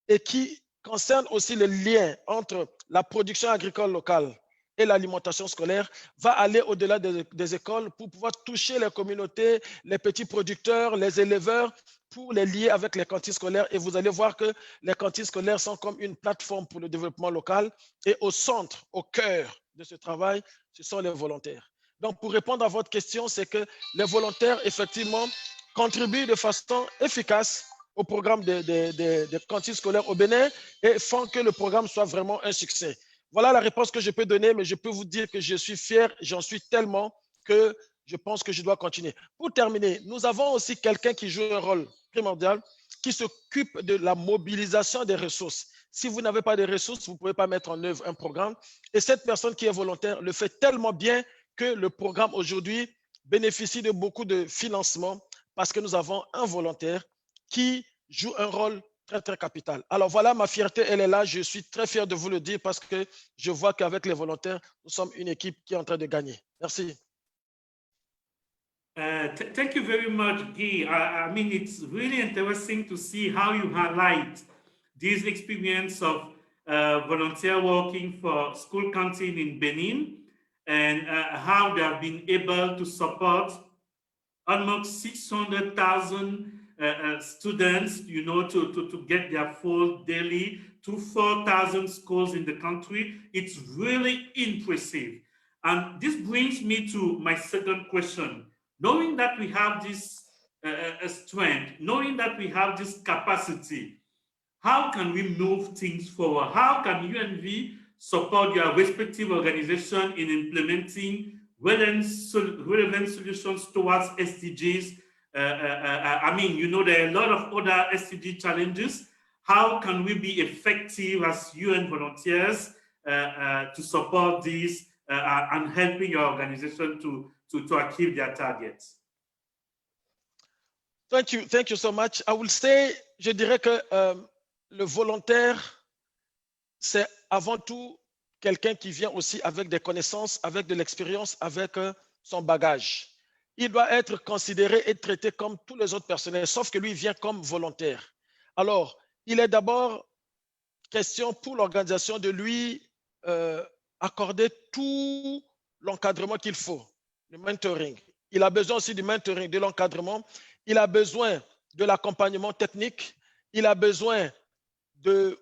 et qui concerne aussi le lien entre la production agricole locale et l'alimentation scolaire va aller au-delà des écoles pour pouvoir toucher les communautés, les petits producteurs, les éleveurs, pour les lier avec les cantines scolaires. Et vous allez voir que les cantines scolaires sont comme une plateforme pour le développement local. Et au centre, au cœur de ce travail, ce sont les volontaires. Donc, pour répondre à votre question, c'est que les volontaires, effectivement, contribuent de façon efficace au programme des cantines scolaires au Bénin et font que le programme soit vraiment un succès. Voilà la réponse que je peux donner, mais je peux vous dire que je suis fier, j'en suis tellement que je pense que je dois continuer. Pour terminer, nous avons aussi quelqu'un qui joue un rôle primordial, qui s'occupe de la mobilisation des ressources. Si vous n'avez pas de ressources, vous ne pouvez pas mettre en œuvre un programme. Et cette personne qui est volontaire le fait tellement bien que le programme aujourd'hui bénéficie de beaucoup de financement parce que nous avons un volontaire qui joue un rôle très, très capital. Alors voilà, ma fierté, elle est là. Je suis très fier de vous le dire parce que je vois qu'avec les volontaires, nous sommes une équipe qui est en train de gagner. Merci. Thank you very much, Guy. I mean, it's really interesting to see how you highlight this experience of volunteer working for school canteen in Benin and how they have been able to support almost 600,000 students, you know, to get their food daily to 4,000 schools in the country. It's really impressive. And this brings me to my second question. Knowing that we have this strength, knowing that we have this capacity, how can we move things forward? How can UNV support your respective organization in implementing relevant solutions towards SDGs? I mean, you know, there are a lot of other SDG challenges. How can we be effective as UN volunteers to support these and helping your organization to achieve their targets? Thank you so much. I will say, je dirais que le volontaire, c'est avant tout quelqu'un qui vient aussi avec des connaissances, avec de l'expérience, avec son bagage. Il doit être considéré et traité comme tous les autres personnels, sauf que lui vient comme volontaire. Alors, il est d'abord question pour l'organisation de lui accorder tout l'encadrement qu'il faut, le mentoring. Il a besoin aussi du mentoring, de l'encadrement. Il a besoin de l'accompagnement technique. Il a besoin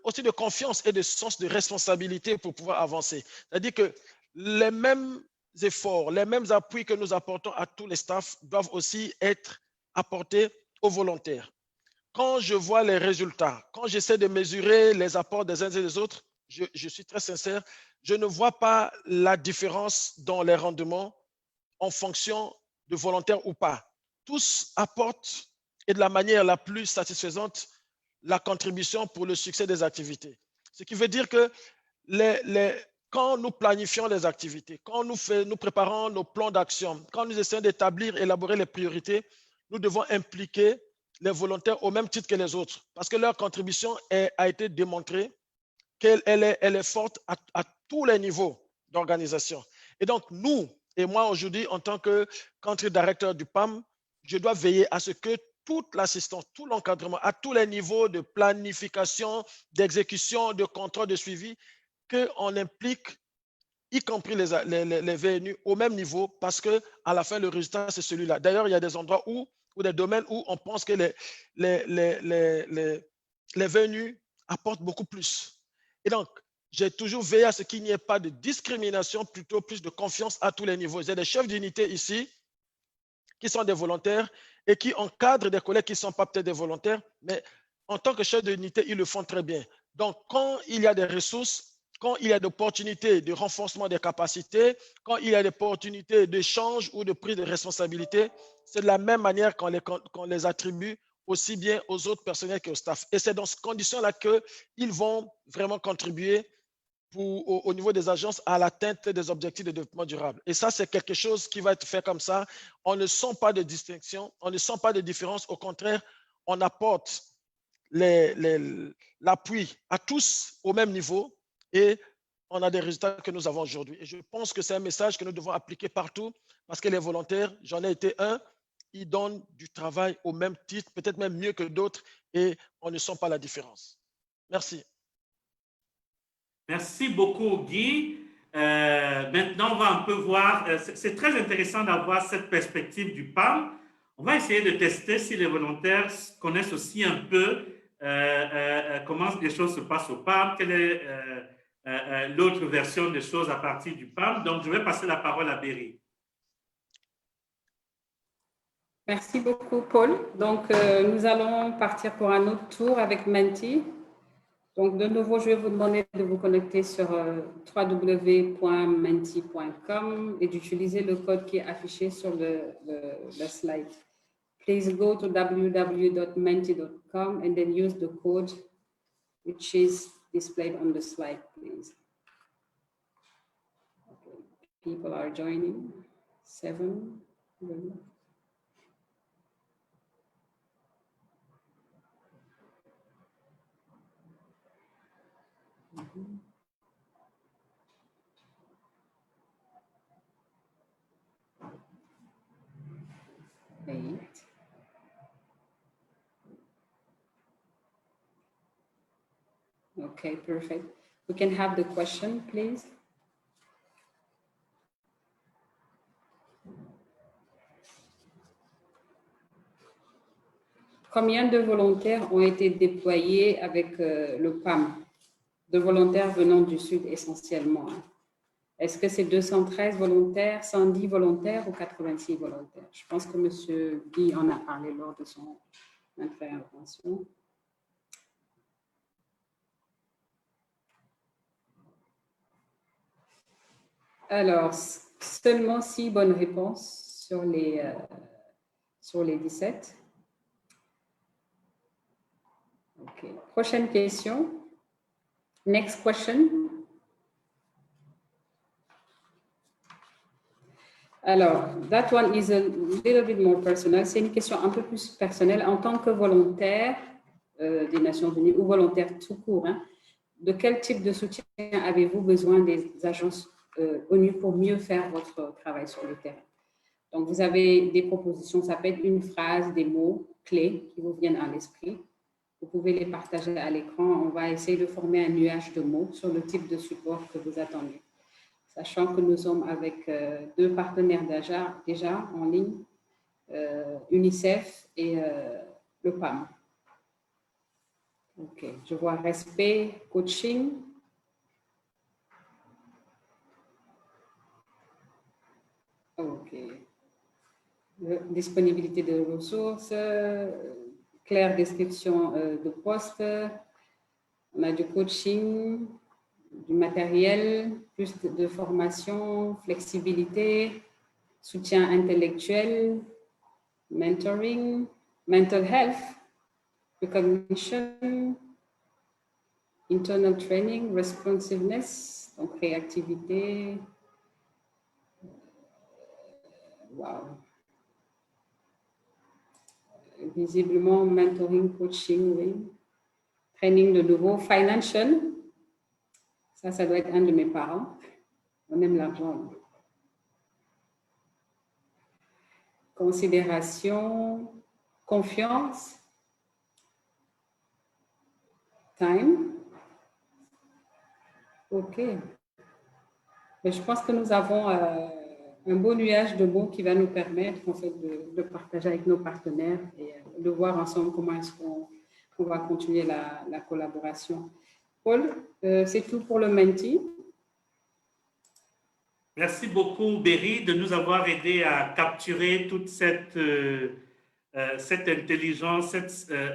aussi de confiance et de sens de responsabilité pour pouvoir avancer. C'est-à-dire que les mêmes efforts, les mêmes appuis que nous apportons à tous les staffs doivent aussi être apportés aux volontaires. Quand je vois les résultats, quand j'essaie de mesurer les apports des uns et des autres, je suis très sincère, je ne vois pas la différence dans les rendements en fonction de volontaires ou pas. Tous apportent et de la manière la plus satisfaisante la contribution pour le succès des activités. Ce qui veut dire que quand nous planifions les activités, quand nous préparons nos plans d'action, quand nous essayons d'établir, élaborer les priorités, nous devons impliquer les volontaires au même titre que les autres parce que leur contribution a été démontrée qu'elle est forte à tous les niveaux d'organisation. Et donc, nous, et moi aujourd'hui, en tant que country director du PAM, je dois veiller à ce que toute l'assistance, tout l'encadrement, à tous les niveaux de planification, d'exécution, de contrôle, de suivi, qu'on implique, y compris les VNU, au même niveau, parce qu'à la fin, le résultat, c'est celui-là. D'ailleurs, il y a des endroits ou des domaines où on pense que les VNU apportent beaucoup plus. Et donc, j'ai toujours veillé à ce qu'il n'y ait pas de discrimination, plutôt plus de confiance à tous les niveaux. J'ai des chefs d'unité ici qui sont des volontaires et qui encadrent des collègues qui ne sont pas peut-être des volontaires, mais en tant que chef d'unité, ils le font très bien. Donc, quand il y a des ressources, quand il y a des opportunités de renforcement des capacités, quand il y a des opportunités d'échange ou de prise de responsabilité, c'est de la même manière qu'on les attribue aussi bien aux autres personnels qu'au staff. Et c'est dans ces conditions-là qu'ils vont vraiment contribuer au niveau des agences à l'atteinte des objectifs de développement durable. Et ça, c'est quelque chose qui va être fait comme ça. On ne sent pas de distinction, on ne sent pas de différence. Au contraire, on apporte l'appui à tous au même niveau et on a des résultats que nous avons aujourd'hui. Et je pense que c'est un message que nous devons appliquer partout parce que les volontaires, j'en ai été un, ils donnent du travail au même titre, peut-être même mieux que d'autres et on ne sent pas la différence. Merci. Merci beaucoup, Guy. Maintenant, on va un peu voir, c'est très intéressant d'avoir cette perspective du PAM. On va essayer de tester si les volontaires connaissent aussi un peu comment les choses se passent au PAM, quelle est l'autre version des choses à partir du PAM. Donc, je vais passer la parole à Berry. Merci beaucoup, Paul. Donc, nous allons partir pour un autre tour avec Menti. Donc, de nouveau, je vais vous demander de vous connecter sur www.menti.com et d'utiliser le code qui est affiché sur le slide. Please go to www.menti.com and then use the code which is displayed on the slide, please. Okay. People are joining. 7. Mm-hmm. 8. Okay, perfect. We can have the question, please. Combien de volontaires ont été déployés avec le PAM? De volontaires venant du Sud essentiellement. Est-ce que c'est 213 volontaires, 110 volontaires ou 86 volontaires? Je pense que M. Guy en a parlé lors de son intervention. Alors, seulement 6 bonnes réponses sur les 17. OK. Prochaine question. Next question. Alors, that one is a little bit more personal. C'est une question un peu plus personnelle. En tant que volontaire des Nations Unies ou volontaire tout court, hein, de quel type de soutien avez-vous besoin des agences ONU pour mieux faire votre travail sur le terrain? Donc, vous avez des propositions, ça peut être une phrase, des mots clés qui vous viennent à l'esprit. Vous pouvez les partager à l'écran. On va essayer de former un nuage de mots sur le type de support que vous attendez. Sachant que nous sommes avec 2 partenaires déjà en ligne, UNICEF et le PAM. OK, je vois respect, coaching. OK. Disponibilité de ressources, claire description de poste, on a du coaching, du matériel, plus de formation, flexibilité, soutien intellectuel, mentoring, mental health, recognition, internal training, responsiveness, donc réactivité. Wow. Visiblement, mentoring, coaching, oui. Training de nouveau, financial. Ça doit être un de mes parents. On aime l'argent. Considération, confiance, time. OK. Mais je pense que nous avons un beau nuage de mots qui va nous permettre en fait, de partager avec nos partenaires et de voir ensemble comment est-ce qu'on va continuer la collaboration. Paul, c'est tout pour le Menti. Merci beaucoup, Berry, de nous avoir aidé à capturer toute cette intelligence,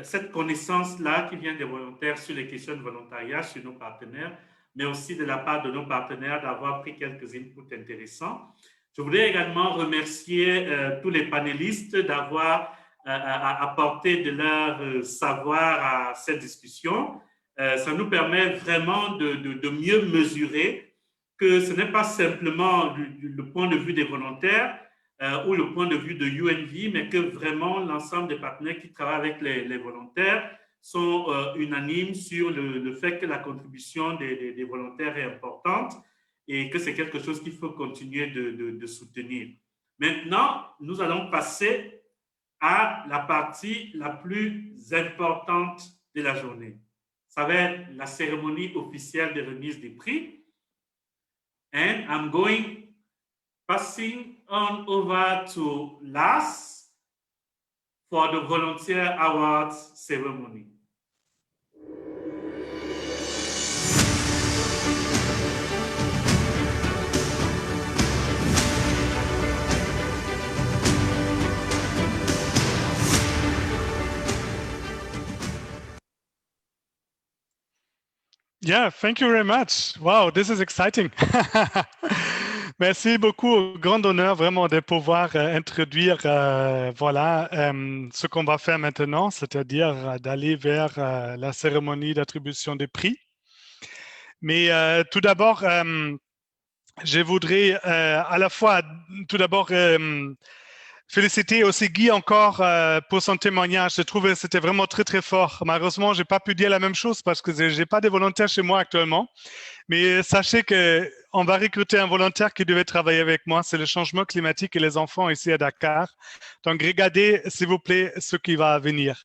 cette connaissance-là qui vient des volontaires sur les questions de volontariat, sur nos partenaires, mais aussi de la part de nos partenaires d'avoir pris quelques inputs intéressants. Je voudrais également remercier tous les panélistes d'avoir apporté de leur savoir à cette discussion. Ça nous permet vraiment de mieux mesurer que ce n'est pas simplement le point de vue des volontaires ou le point de vue de UNV, mais que vraiment l'ensemble des partenaires qui travaillent avec les volontaires sont unanimes sur le fait que la contribution des volontaires est importante et que c'est quelque chose qu'il faut continuer de soutenir. Maintenant, nous allons passer à la partie la plus importante de la journée. Ça va être la cérémonie officielle de remise des prix. And I'm passing on over to Lars for the Volunteer Awards ceremony. Yeah, thank you very much. Wow, this is exciting. Merci beaucoup, grand honneur vraiment de pouvoir introduire voilà, ce qu'on va faire maintenant, c'est-à-dire d'aller vers la cérémonie d'attribution des prix. Mais tout d'abord, je voudrais à la fois tout d'abord féliciter aussi Guy encore pour son témoignage. Je trouve que c'était vraiment très, très fort. Malheureusement, je n'ai pas pu dire la même chose parce que je n'ai pas de volontaires chez moi actuellement. Mais sachez qu'on va recruter un volontaire qui devait travailler avec moi. C'est le changement climatique et les enfants ici à Dakar. Donc, regardez, s'il vous plaît, ce qui va venir.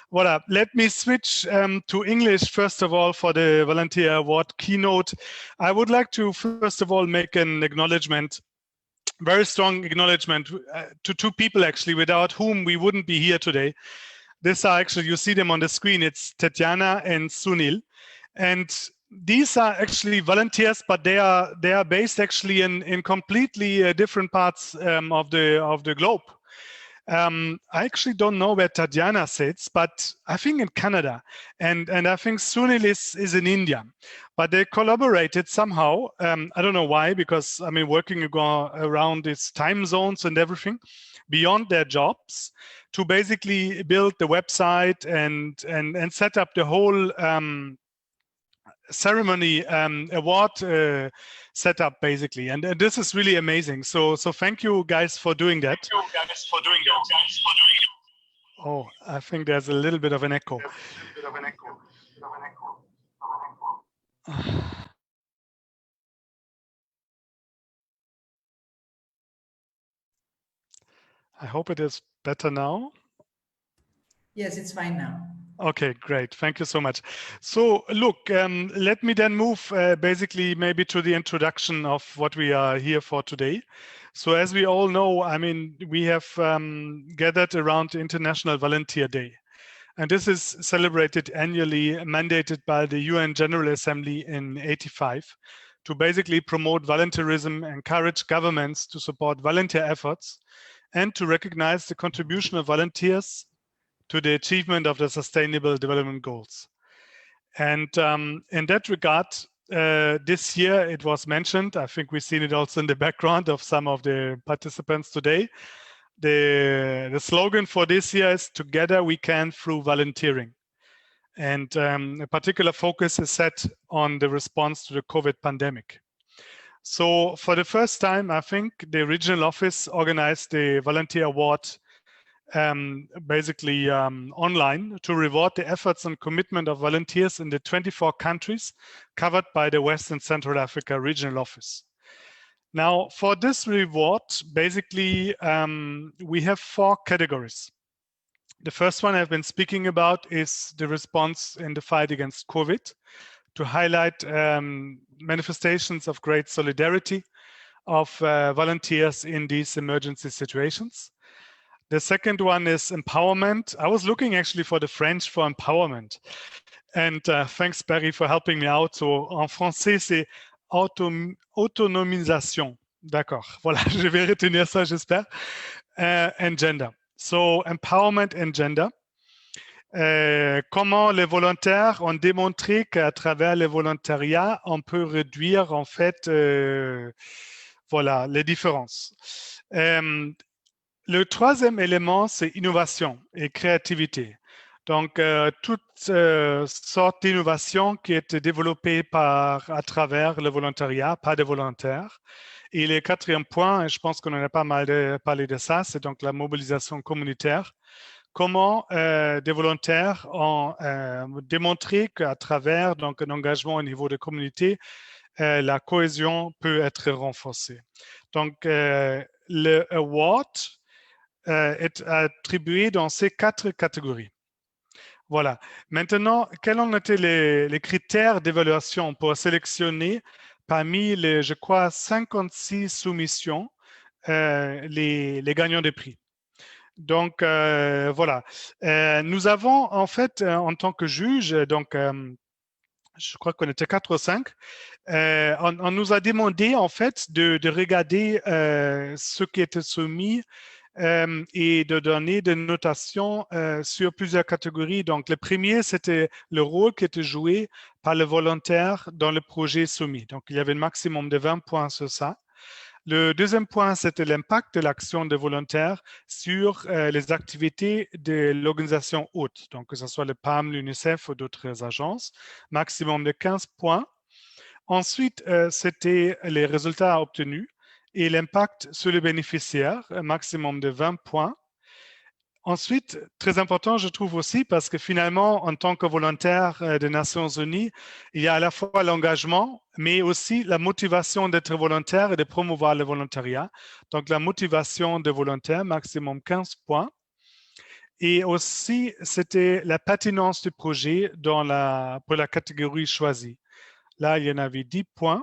Voilà. Let me switch to English, first of all, for the Volunteer Award keynote. I would like to, first of all, make an acknowledgement. Very strong acknowledgement to two people, actually, without whom we wouldn't be here today. These are actually, you see them on the screen. It's Tatiana and Sunil. And these are actually volunteers, but they are based actually in completely different parts of the globe. I actually don't know where Tatiana sits, but I think in Canada, and I think Sunil is in India. But they collaborated somehow. I don't know why, because I mean, working around these time zones and everything, beyond their jobs, to basically build the website and set up the whole ceremony award setup, basically. And this is really amazing. So thank you guys for doing that. Oh, I think there's a little bit of an echo. I hope it is better now. Yes, it's fine now. Okay, great. Thank you so much. So look, let me then move basically maybe to the introduction of what we are here for today. So as we all know, I mean, we have gathered around International Volunteer Day. And this is celebrated annually, mandated by the UN General Assembly in 1985 to basically promote volunteerism, encourage governments to support volunteer efforts, and to recognize the contribution of volunteers to the achievement of the Sustainable Development Goals. And in that regard, this year it was mentioned, I think we've seen it also in the background of some of the participants today, the slogan for this year is "Together we can through volunteering." And a particular focus is set on the response to the COVID pandemic. So for the first time, I think the regional office organized the Volunteer Award basically online to reward the efforts and commitment of volunteers in the 24 countries covered by the West and Central Africa Regional Office. Now, for this reward, basically, we have 4 categories. The first one I've been speaking about is the response in the fight against COVID, to highlight manifestations of great solidarity of volunteers in these emergency situations. The second one is empowerment. I was looking actually for the French for empowerment. And thanks, Barry, for helping me out. So, en français, c'est autonomisation. D'accord. Voilà, je vais retenir ça, j'espère. And gender. So, empowerment and gender. Comment les volontaires ont démontré qu'à travers le volontariat, on peut réduire en fait voilà, les différences. Le troisième élément, c'est innovation et créativité. Donc, toutes sortes d'innovations qui étaient développées à travers le volontariat, par des volontaires. Et le quatrième point, et je pense qu'on en a pas mal parlé de ça, c'est donc la mobilisation communautaire. Comment des volontaires ont démontré qu'à travers donc, un engagement au niveau de communauté, la cohésion peut être renforcée. Donc, le award est attribué dans ces 4 catégories. Voilà. Maintenant, quels ont été les critères d'évaluation pour sélectionner parmi les, je crois, 56 soumissions, les gagnants des prix? Donc, voilà. Nous avons, en fait, en tant que juge, donc, je crois qu'on était 4 ou 5, on nous a demandé, en fait, de regarder ce qui était soumis et de donner des notations sur plusieurs catégories. Donc, le premier, c'était le rôle qui était joué par le volontaire dans le projet soumis. Donc, il y avait un maximum de 20 points sur ça. Le deuxième point, c'était l'impact de l'action des volontaires sur les activités de l'organisation hôte, donc que ce soit le PAM, l'UNICEF ou d'autres agences, maximum de 15 points. Ensuite, c'était les résultats obtenus et l'impact sur les bénéficiaires, un maximum de 20 points. Ensuite, très important, je trouve aussi, parce que finalement, en tant que volontaire des Nations Unies, il y a à la fois l'engagement, mais aussi la motivation d'être volontaire et de promouvoir le volontariat. Donc, la motivation des volontaires, maximum 15 points. Et aussi, c'était la pertinence du projet pour la catégorie choisie. Là, il y en avait 10 points.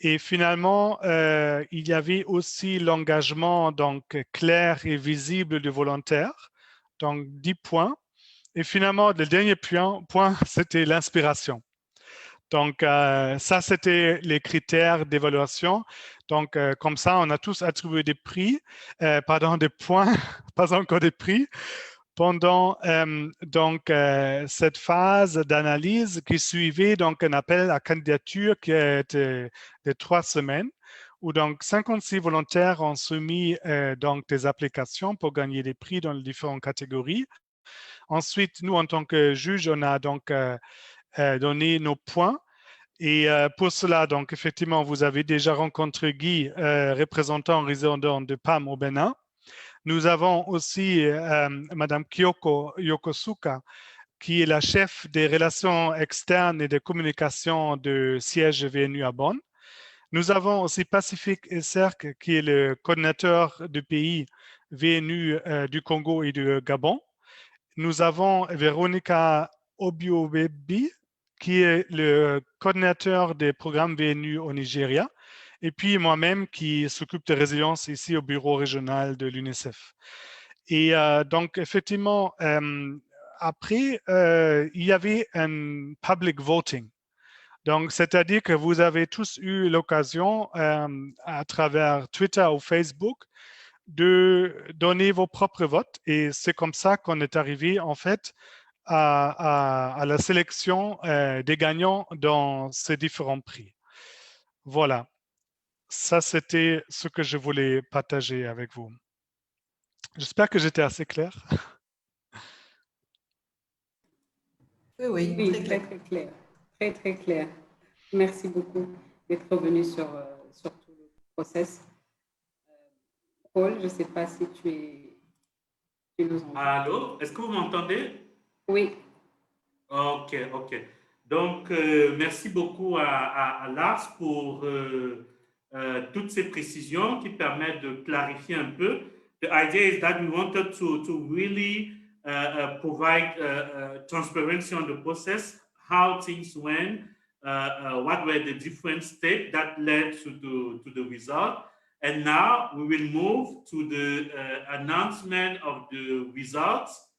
Et finalement, il y avait aussi l'engagement donc clair et visible du volontaire, donc 10 points. Et finalement, le dernier point c'était l'inspiration. Donc, ça, c'était les critères d'évaluation. Donc, comme ça, on a tous attribué des prix, des points, pas encore des prix, pendant cette phase d'analyse qui suivait donc un appel à candidature qui était de 3 semaines, où donc 56 volontaires ont soumis donc des applications pour gagner des prix dans les différentes catégories. Ensuite, nous, en tant que juge, on a donc donné nos points. Et pour cela, donc effectivement, vous avez déjà rencontré Guy, représentant résident de PAM au Bénin. Nous avons aussi Madame Kyoko Yokosuka, qui est la chef des relations externes et de communication du siège VNU à Bonn. Nous avons aussi Pacifique Eserk, qui est le coordinateur du pays VNU du Congo et du Gabon. Nous avons Veronica Obiobebi, qui est le coordinateur des programmes VNU au Nigeria. Et puis moi-même qui s'occupe de résilience ici au bureau régional de l'UNICEF. Et donc, effectivement, après, il y avait un public voting. Donc, c'est-à-dire que vous avez tous eu l'occasion, à travers Twitter ou Facebook, de donner vos propres votes. Et c'est comme ça qu'on est arrivé, en fait, à la sélection des gagnants dans ces différents prix. Voilà. Ça, c'était ce que je voulais partager avec vous. J'espère que j'étais assez clair. Oui, Oui, très clair. Très, très clair. Merci beaucoup d'être revenu sur tout le process. Paul, je ne sais pas si tu nous entends. Allô, est-ce que vous m'entendez? Oui. Ok. Donc, merci beaucoup à Lars pour toutes ces précisions qui permettent de clarifier un peu. The idea is that we wanted to really provide transparency on the process, how things went, what were the different steps that led to the result. And now we will move to the announcement of the results.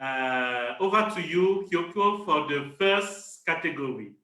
Over to you, Kyoko, for the first category.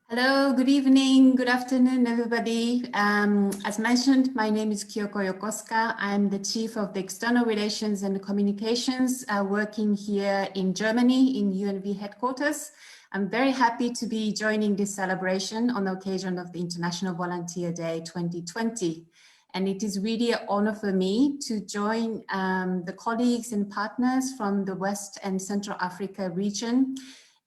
Hello, good evening, good afternoon, everybody. As mentioned, my name is Kyoko Yokosuka. I'm the Chief of the External Relations and Communications working here in Germany in UNV headquarters. I'm very happy to be joining this celebration on the occasion of the International Volunteer Day 2020. And it is really an honor for me to join the colleagues and partners from the West and Central Africa region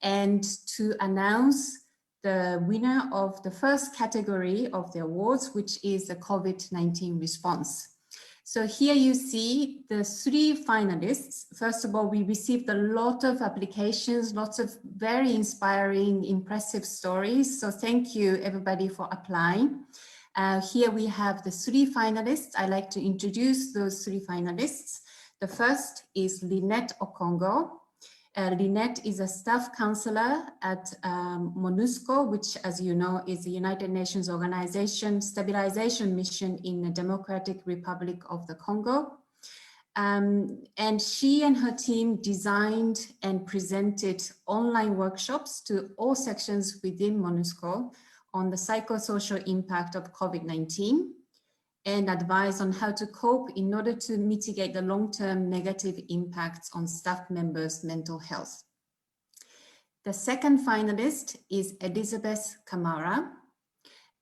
and to announce the winner of the first category of the awards, which is the COVID-19 response. So here you see the 3 finalists. First of all, we received a lot of applications, lots of very inspiring, impressive stories. So thank you everybody for applying. Here we have the 3 finalists. I'd like to introduce those 3 finalists. The first is Lynette Okongo. Lynette is a staff counselor at MONUSCO, which, as you know, is the United Nations Organization Stabilization Mission in the Democratic Republic of the Congo. And she and her team designed and presented online workshops to all sections within MONUSCO on the psychosocial impact of COVID-19 and advice on how to cope in order to mitigate the long-term negative impacts on staff members' mental health. The second finalist is Elizabeth Kamara.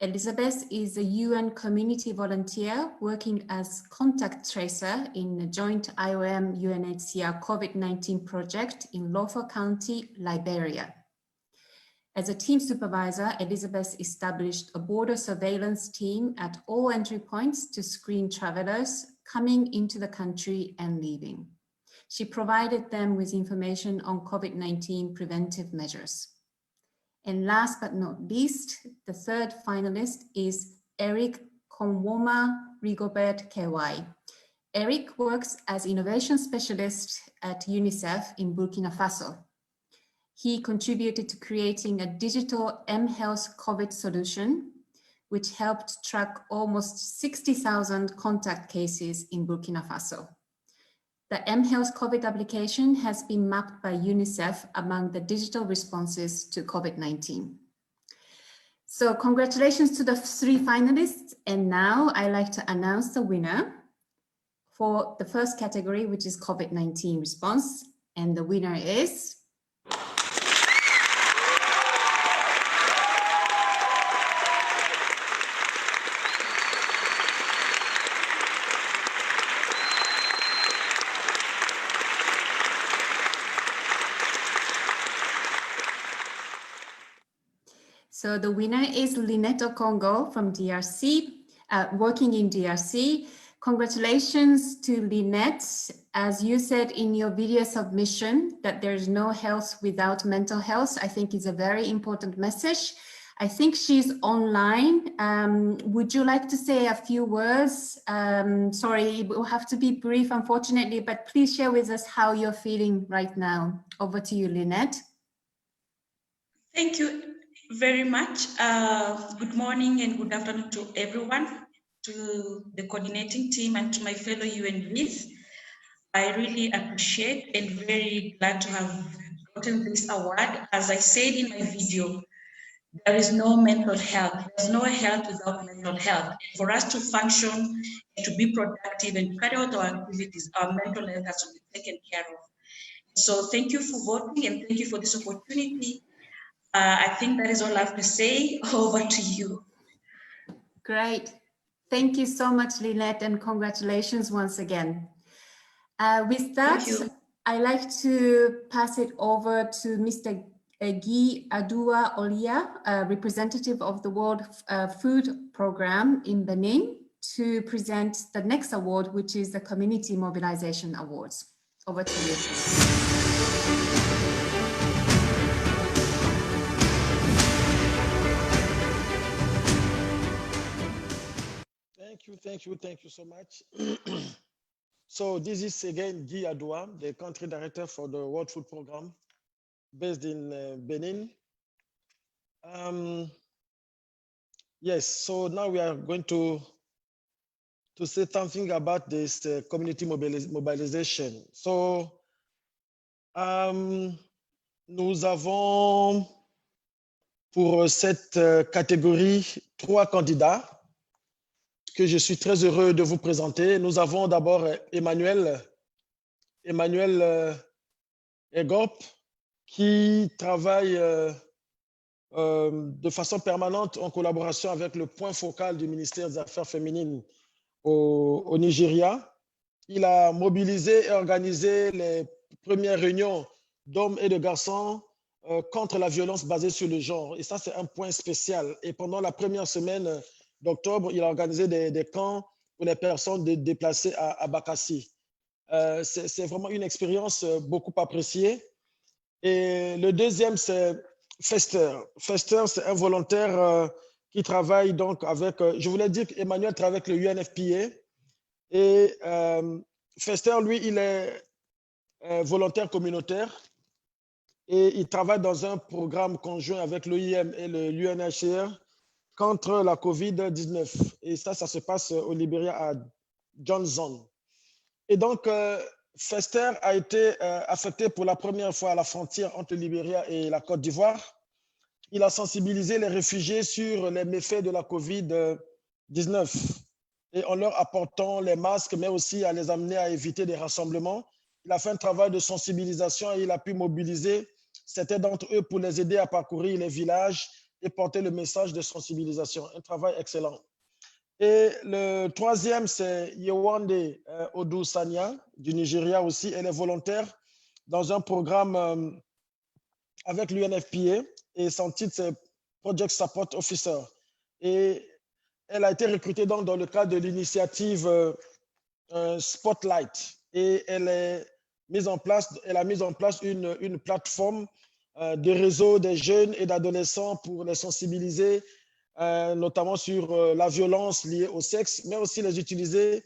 Elizabeth is a UN community volunteer working as contact tracer in the joint IOM-UNHCR COVID-19 project in Lofa County, Liberia. As a team supervisor, Elizabeth established a border surveillance team at all entry points to screen travelers coming into the country and leaving. She provided them with information on COVID-19 preventive measures. And last but not least, the third finalist is Eric Konwoma Rigobert KY. Eric works as innovation specialist at UNICEF in Burkina Faso. He contributed to creating a digital mHealth COVID solution, which helped track almost 60,000 contact cases in Burkina Faso. The mHealth COVID application has been mapped by UNICEF among the digital responses to COVID-19. So congratulations to the 3 finalists. And now I'd like to announce the winner for the first category, which is COVID-19 response. And the winner is So the winner is Lynette Okongo from DRC, working in DRC. Congratulations to Lynette. As you said in your video submission, that there's no health without mental health, I think is a very important message. I think she's online. Would you like to say a few words? Sorry, it will have to be brief, unfortunately, but please share with us how you're feeling right now. Over to you, Lynette. Thank you very much. Good morning and good afternoon to everyone, to the coordinating team and to my fellow UNVs. I really appreciate and very glad to have gotten this award. As I said in my video, there is no mental health. There's no health without mental health. For us to function, to be productive and carry out our activities, our mental health has to be taken care of. So thank you for voting and thank you for this opportunity. I think that is all I have to say. Over to you. Great. Thank you so much, Lynette, and congratulations once again. With that, I'd like to pass it over to Mr. Guy Adua Olia, representative of the World Food Programme in Benin, to present the next award, which is the Community Mobilization Awards. Over to you. Thank you so much. So this is again Guy Adua, the country director for the World Food Programme based in Benin. Yes, so now we are going to say something about this community mobilisation. So, nous avons pour cette catégorie 3 candidats que je suis très heureux de vous présenter. Nous avons d'abord Emmanuel Egop, qui travaille de façon permanente en collaboration avec le point focal du ministère des Affaires féminines au Nigeria. Il a mobilisé et organisé les premières réunions d'hommes et de garçons contre la violence basée sur le genre. Et ça, c'est un point spécial. Et pendant la première semaine d'octobre, il a organisé des camps pour les personnes déplacées à Bakassi. C'est vraiment une expérience beaucoup appréciée. Et le deuxième, c'est Fester. Fester, c'est un volontaire qui travaille donc avec, je voulais dire qu'Emmanuel travaille avec le UNFPA. Et Fester, lui, il est volontaire communautaire et il travaille dans un programme conjoint avec l'OIM et l'UNHCR contre la COVID-19. Et ça se passe au Libéria à Johnson. Et donc, Fester a été affecté pour la première fois à la frontière entre le Libéria et la Côte d'Ivoire. Il a sensibilisé les réfugiés sur les méfaits de la COVID-19 et en leur apportant les masques, mais aussi à les amener à éviter des rassemblements. Il a fait un travail de sensibilisation et il a pu mobiliser certains d'entre eux pour les aider à parcourir les villages et porter le message de sensibilisation. Un travail excellent. Et le troisième, c'est Yewande Odusanya du Nigeria aussi. Elle est volontaire dans un programme avec l'UNFPA et son titre, c'est Project Support Officer. Et elle a été recrutée donc dans le cadre de l'initiative Spotlight. Et elle a mis en place une plateforme de réseau des jeunes et d'adolescents pour les sensibiliser, notamment sur la violence liée au sexe, mais aussi les utiliser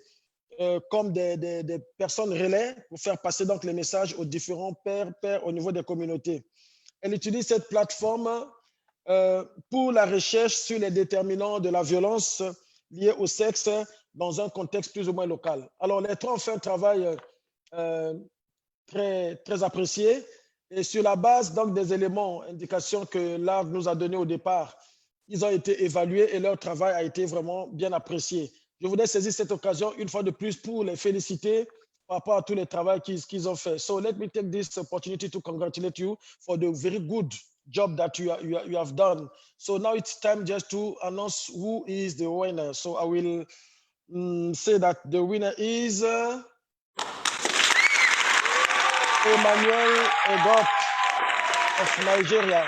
comme des personnes relais pour faire passer donc les messages aux différents pères au niveau des communautés. Elle utilise cette plateforme pour la recherche sur les déterminants de la violence liée au sexe dans un contexte plus ou moins local. Alors, les trois ont fait un travail très apprécié et sur la base donc, des éléments, indications que l'ARD nous a donné au départ, ils ont été évalués et leur travail a été vraiment bien apprécié. Je voudrais saisir cette occasion une fois de plus pour les féliciter par rapport à tout le travail qu'ils ont fait. So let me take this opportunity to congratulate you for the very good job that you have done. So now it's time just to announce who is the winner. So I will say that the winner is Emmanuel Egop of Nigeria.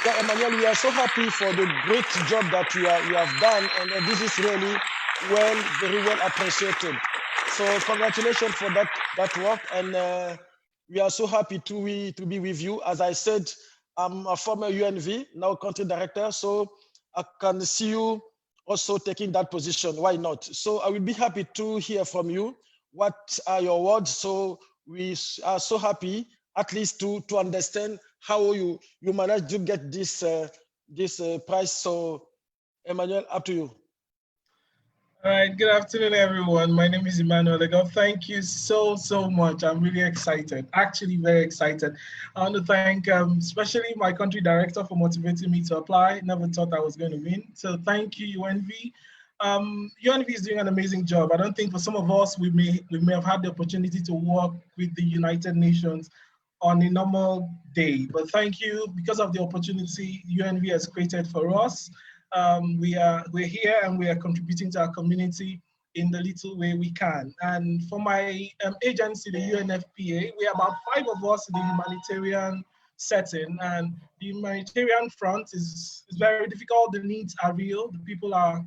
Yeah, Emmanuel, we are so happy for the great job that you have done, and this is really very well appreciated. So congratulations for that work, and we are so happy to be with you. As I said, I'm a former UNV, now country director, so I can see you also taking that position. Why not? So I will be happy to hear from you. What are your words? So we are so happy, at least to understand how you managed to get this prize. So Emmanuel, up to you. All right, good afternoon, everyone. My name is Emmanuel Egop. Thank you so much. I'm really excited, actually very excited. I want to thank especially my country director for motivating me to apply. Never thought I was going to win. So thank you, UNV. UNV is doing an amazing job. I don't think for some of us, we may have had the opportunity to work with the United Nations on a normal day, but thank you because of the opportunity UNV has created for us. We're here and we are contributing to our community in the little way we can. And for my agency, the UNFPA, we are about 5 of us in the humanitarian setting, and the humanitarian front is very difficult. The needs are real. The people are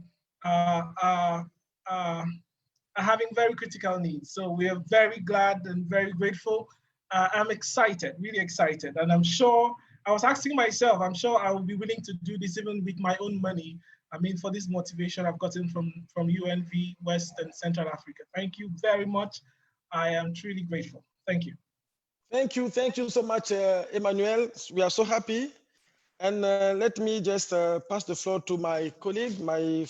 having very critical needs. So we are very glad and very grateful. I'm excited, really excited, and I'm sure. I was asking myself, I'm sure I will be willing to do this even with my own money. I mean, for this motivation I've gotten from UNV West and Central Africa. Thank you very much. I am truly grateful. Thank you. Thank you so much, Emmanuel. We are so happy. And let me just pass the floor to my colleague, my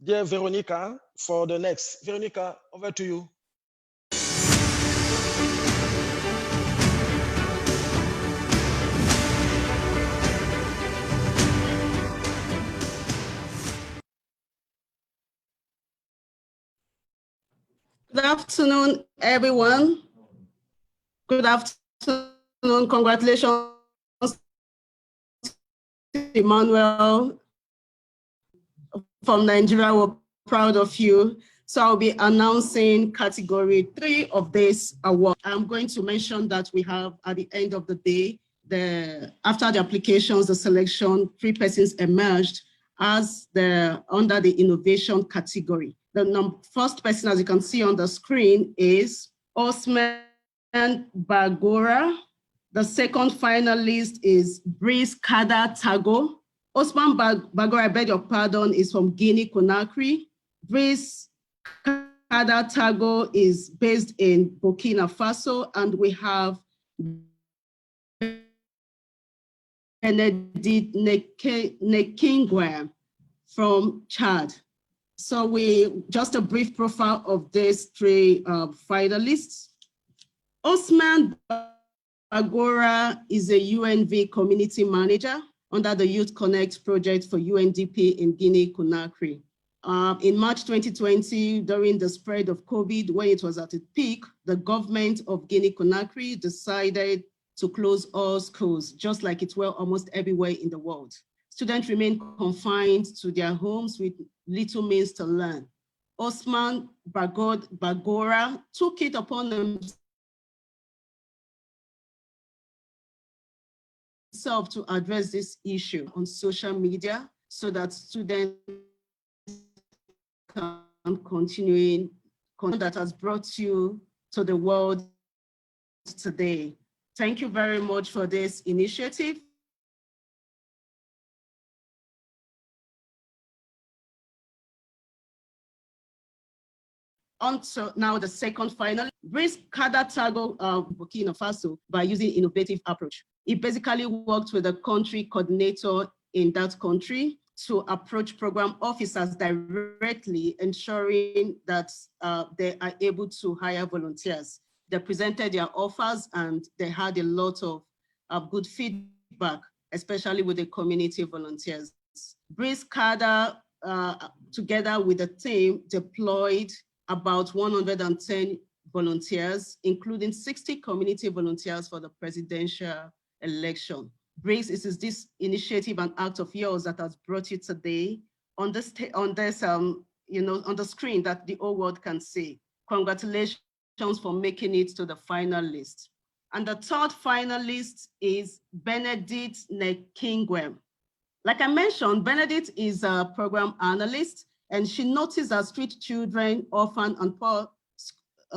dear Veronica, for the next. Veronica, over to you. Good afternoon, everyone. Good afternoon. Congratulations, Emmanuel from Nigeria. We're proud of you. So I'll be announcing category 3 of this award. I'm going to mention that we have at the end of the day, after the applications, the selection, 3 persons emerged as under the innovation category. The first person, as you can see on the screen, is Osman Bagora. The second finalist is Brice Kada Tago. Osman Bagora, I beg your pardon, is from Guinea-Conakry. Brice Kada Tago is based in Burkina Faso, and we have Benedict Nekingwe from Chad. So just a brief profile of these 3 finalists. Osman Bagora is a UNV community manager under the Youth Connect project for UNDP in Guinea-Conakry. In March 2020, during the spread of COVID, when it was at its peak, the government of Guinea-Conakry decided to close all schools, just like it were almost everywhere in the world. Students remained confined to their homes with little means to learn. Osman Bagora took it upon himself to address this issue on social media so that students can continue that has brought you to the world today. Thank you very much for this initiative. On to now the second final, Brice Kada Tago of Burkina Faso, by using innovative approach. He basically worked with the country coordinator in that country to approach program officers directly, ensuring that they are able to hire volunteers. They presented their offers and they had a lot of good feedback, especially with the community volunteers. Brice Kada, together with the team, deployed about 110 volunteers, including 60 community volunteers for the presidential election. Brice, is this initiative and act of yours that has brought you today on this, on the screen that the whole world can see. Congratulations for making it to the final list. And the third finalist is Benedict Nekingwe. Like I mentioned, Benedict is a program analyst, and she noticed that street children, orphan and poor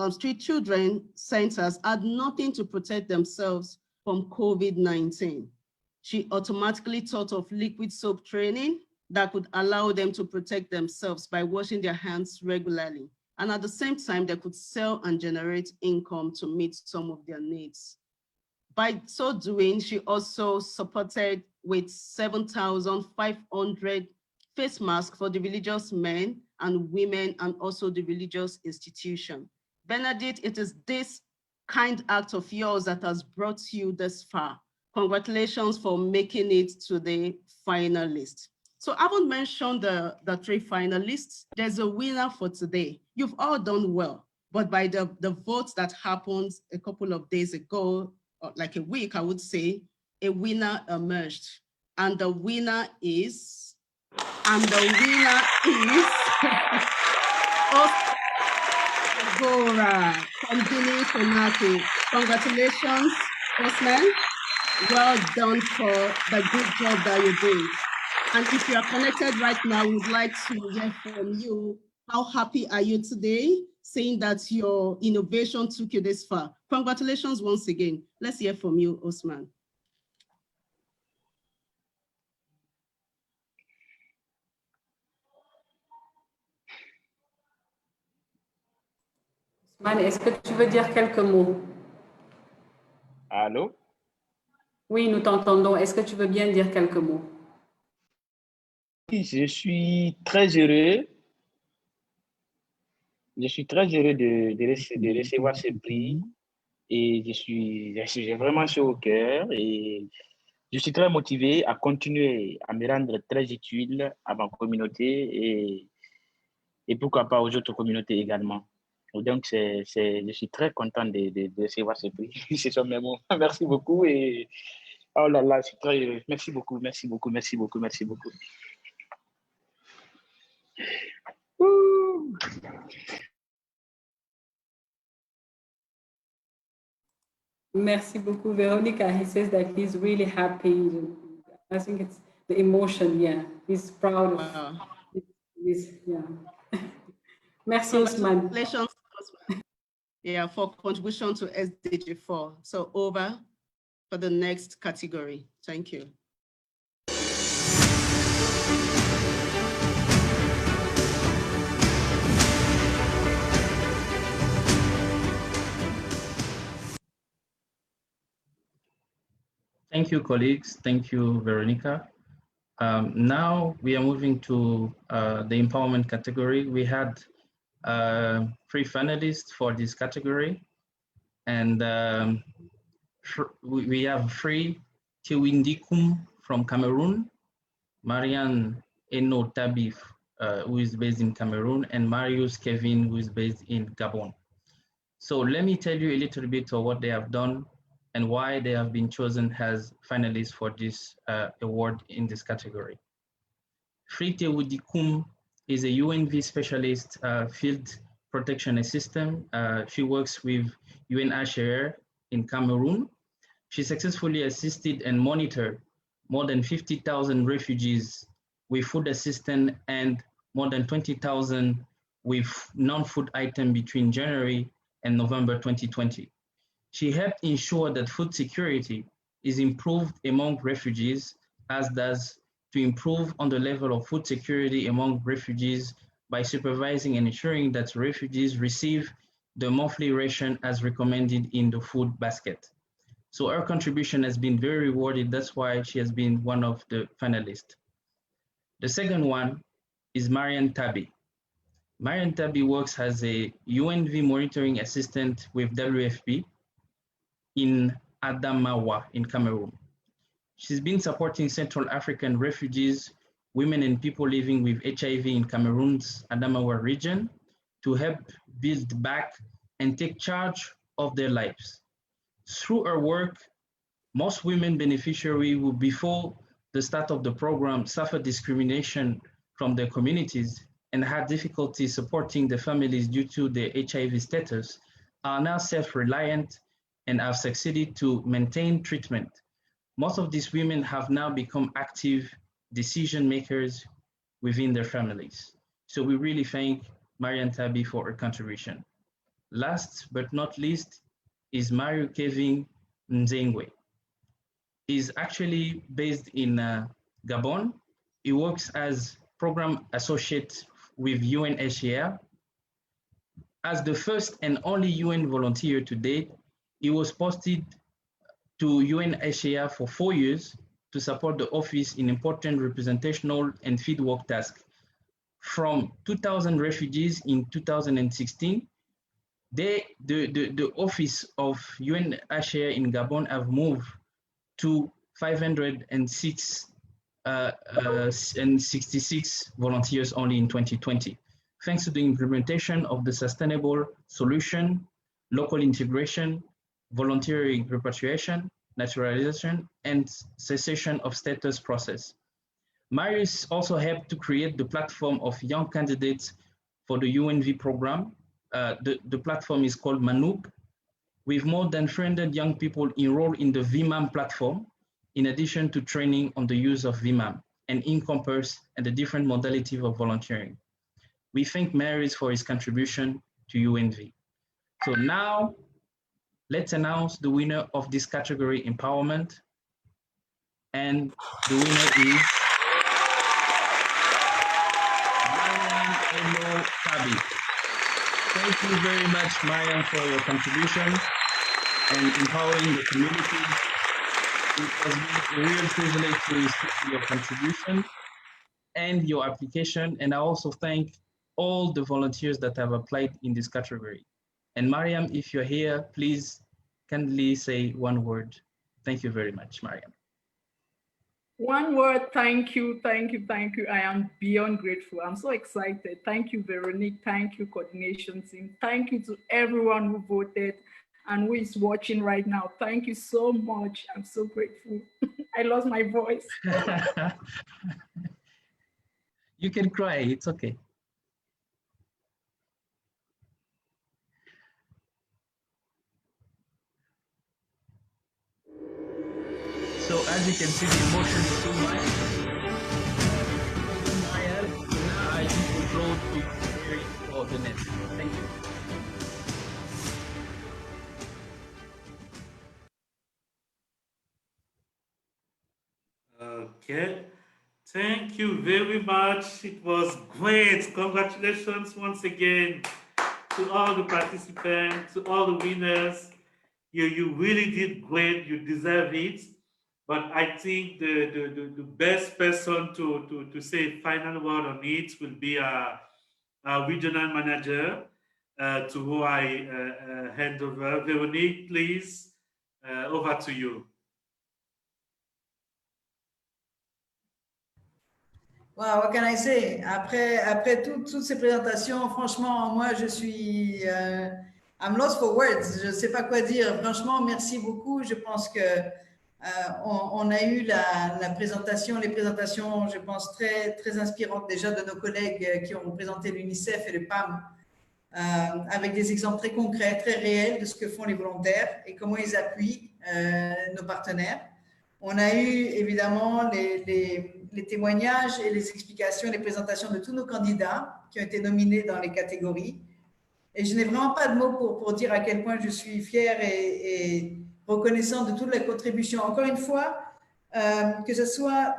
street children centers had nothing to protect themselves from COVID-19. She automatically thought of liquid soap training that could allow them to protect themselves by washing their hands regularly. And at the same time, they could sell and generate income to meet some of their needs. By so doing, she also supported with 7,500 face masks for the religious men and women and also the religious institution. Benedict, it is this kind act of yours that has brought you this far. Congratulations for making it to the final list. So I haven't mentioned the 3 finalists. There's a winner for today. You've all done well, but by the votes that happened a couple of days ago, like a week, I would say, a winner emerged. And the winner is Osman Bagora from Guinea-Conakry. Congratulations, Osman. Well done for the good job that you did. And if you are connected right now, we would like to hear from you. How happy are you today, saying that your innovation took you this far? Congratulations once again. Let's hear from you, Osman. Osman, est-ce que tu veux dire quelques mots? Allô? Oui, nous t'entendons. Est-ce que tu veux bien dire quelques mots? Oui, je suis très heureux. Je suis très heureux de recevoir ce prix et j'ai vraiment chaud au cœur et je suis très motivé à continuer à me rendre très utile à ma communauté et pourquoi pas aux autres communautés également. Donc, je suis très content de recevoir ce prix. Ce sont mes mots. Merci beaucoup et oh là là, je suis très heureux. Merci beaucoup, merci beaucoup, merci beaucoup, merci beaucoup. Ouh. Merci beaucoup, Veronica. He says that he's really happy. I think it's the emotion, yeah. He's proud of this, yeah. Merci, Ousmane. Congratulations, Ousmane. Yeah, for contribution to SDG 4. So over for the next category. Thank you. Thank you, colleagues. Thank you, Veronica. Now we are moving to the empowerment category. We had 3 finalists for this category. And we have 3, Tiwindikum from Cameroon, Marianne Eno Tabif, who is based in Cameroon, and Marius Kevin, who is based in Gabon. So let me tell you a little bit of what they have done and why they have been chosen as finalists for this award in this category. Frite Wudikum is a UNV specialist field protection assistant. She works with UNHCR in Cameroon. She successfully assisted and monitored more than 50,000 refugees with food assistance and more than 20,000 with non-food items between January and November 2020. She helped ensure that food security is improved among refugees, as does to improve on the level of food security among refugees by supervising and ensuring that refugees receive the monthly ration as recommended in the food basket. So her contribution has been very rewarded. That's why she has been one of the finalists. The second one is Marianne Tabi. Marianne Tabi works as a UNV monitoring assistant with WFP in Adamawa in Cameroon. She's been supporting Central African refugees, women and people living with HIV in Cameroon's Adamawa region to help build back and take charge of their lives. Through her work, most women beneficiaries who before the start of the program suffered discrimination from their communities and had difficulty supporting their families due to their HIV status are now self-reliant and have succeeded to maintain treatment. Most of these women have now become active decision makers within their families. So we really thank Marianne Tabi for her contribution. Last but not least is Mario Kevin Nzengwe. He's actually based in Gabon. He works as program associate with UNHCR. As the first and only UN volunteer to date, he was posted to UNHCR for 4 years to support the office in important representational and fieldwork tasks. From 2,000 refugees in 2016, the office of UNHCR in Gabon have moved to 566 volunteers only in 2020, thanks to the implementation of the sustainable solution, local integration, voluntary repatriation, naturalization, and cessation of status process. Marius also helped to create the platform of young candidates for the UNV program. The platform is called Manuk, with more than 300 young people enrolled in the VMAM platform, in addition to training on the use of VMAM and Encompass and the different modalities of volunteering. We thank Marius for his contribution to UNV. So now, let's announce the winner of this category, empowerment. And the winner is Marianne Eno Tabi. Thank you very much, Marianne, for your contribution. and empowering the community. It has been a real privilege to receive your contribution and your application. And I also thank all the volunteers that have applied in this category. And Mariam, if you're here, please kindly say one word. Thank you very much, Mariam. One word, thank you, thank you, thank you. I am beyond grateful. I'm so excited. Thank you, Veronique. Thank you, coordination team. Thank you to everyone who voted and who is watching right now. Thank you so much. I'm so grateful. I lost my voice. You can cry, it's okay. So as you can see, the emotion is too much. Now I give the floor to Barry for the next. Thank you. Okay, thank you very much. It was great. Congratulations once again to all the participants, to all the winners. You really did great. You deserve it. But I think the best person to say final word on it will be our regional manager, to who I hand over. Veronique, please, over to you. Wow, what can I say? Après toutes ces présentations, franchement, moi, je suis... I'm lost for words. Je ne sais pas quoi dire. Franchement, merci beaucoup. Je pense que on a eu les présentations, je pense, très, très inspirantes déjà de nos collègues qui ont représenté l'UNICEF et le PAM, avec des exemples très concrets, très réels de ce que font les volontaires et comment ils appuient nos partenaires. On a eu évidemment les témoignages et les explications, les présentations de tous nos candidats qui ont été nominés dans les catégories. Et je n'ai vraiment pas de mots pour dire à quel point je suis fière et reconnaissant de toutes les contributions. Encore une fois, que ce soit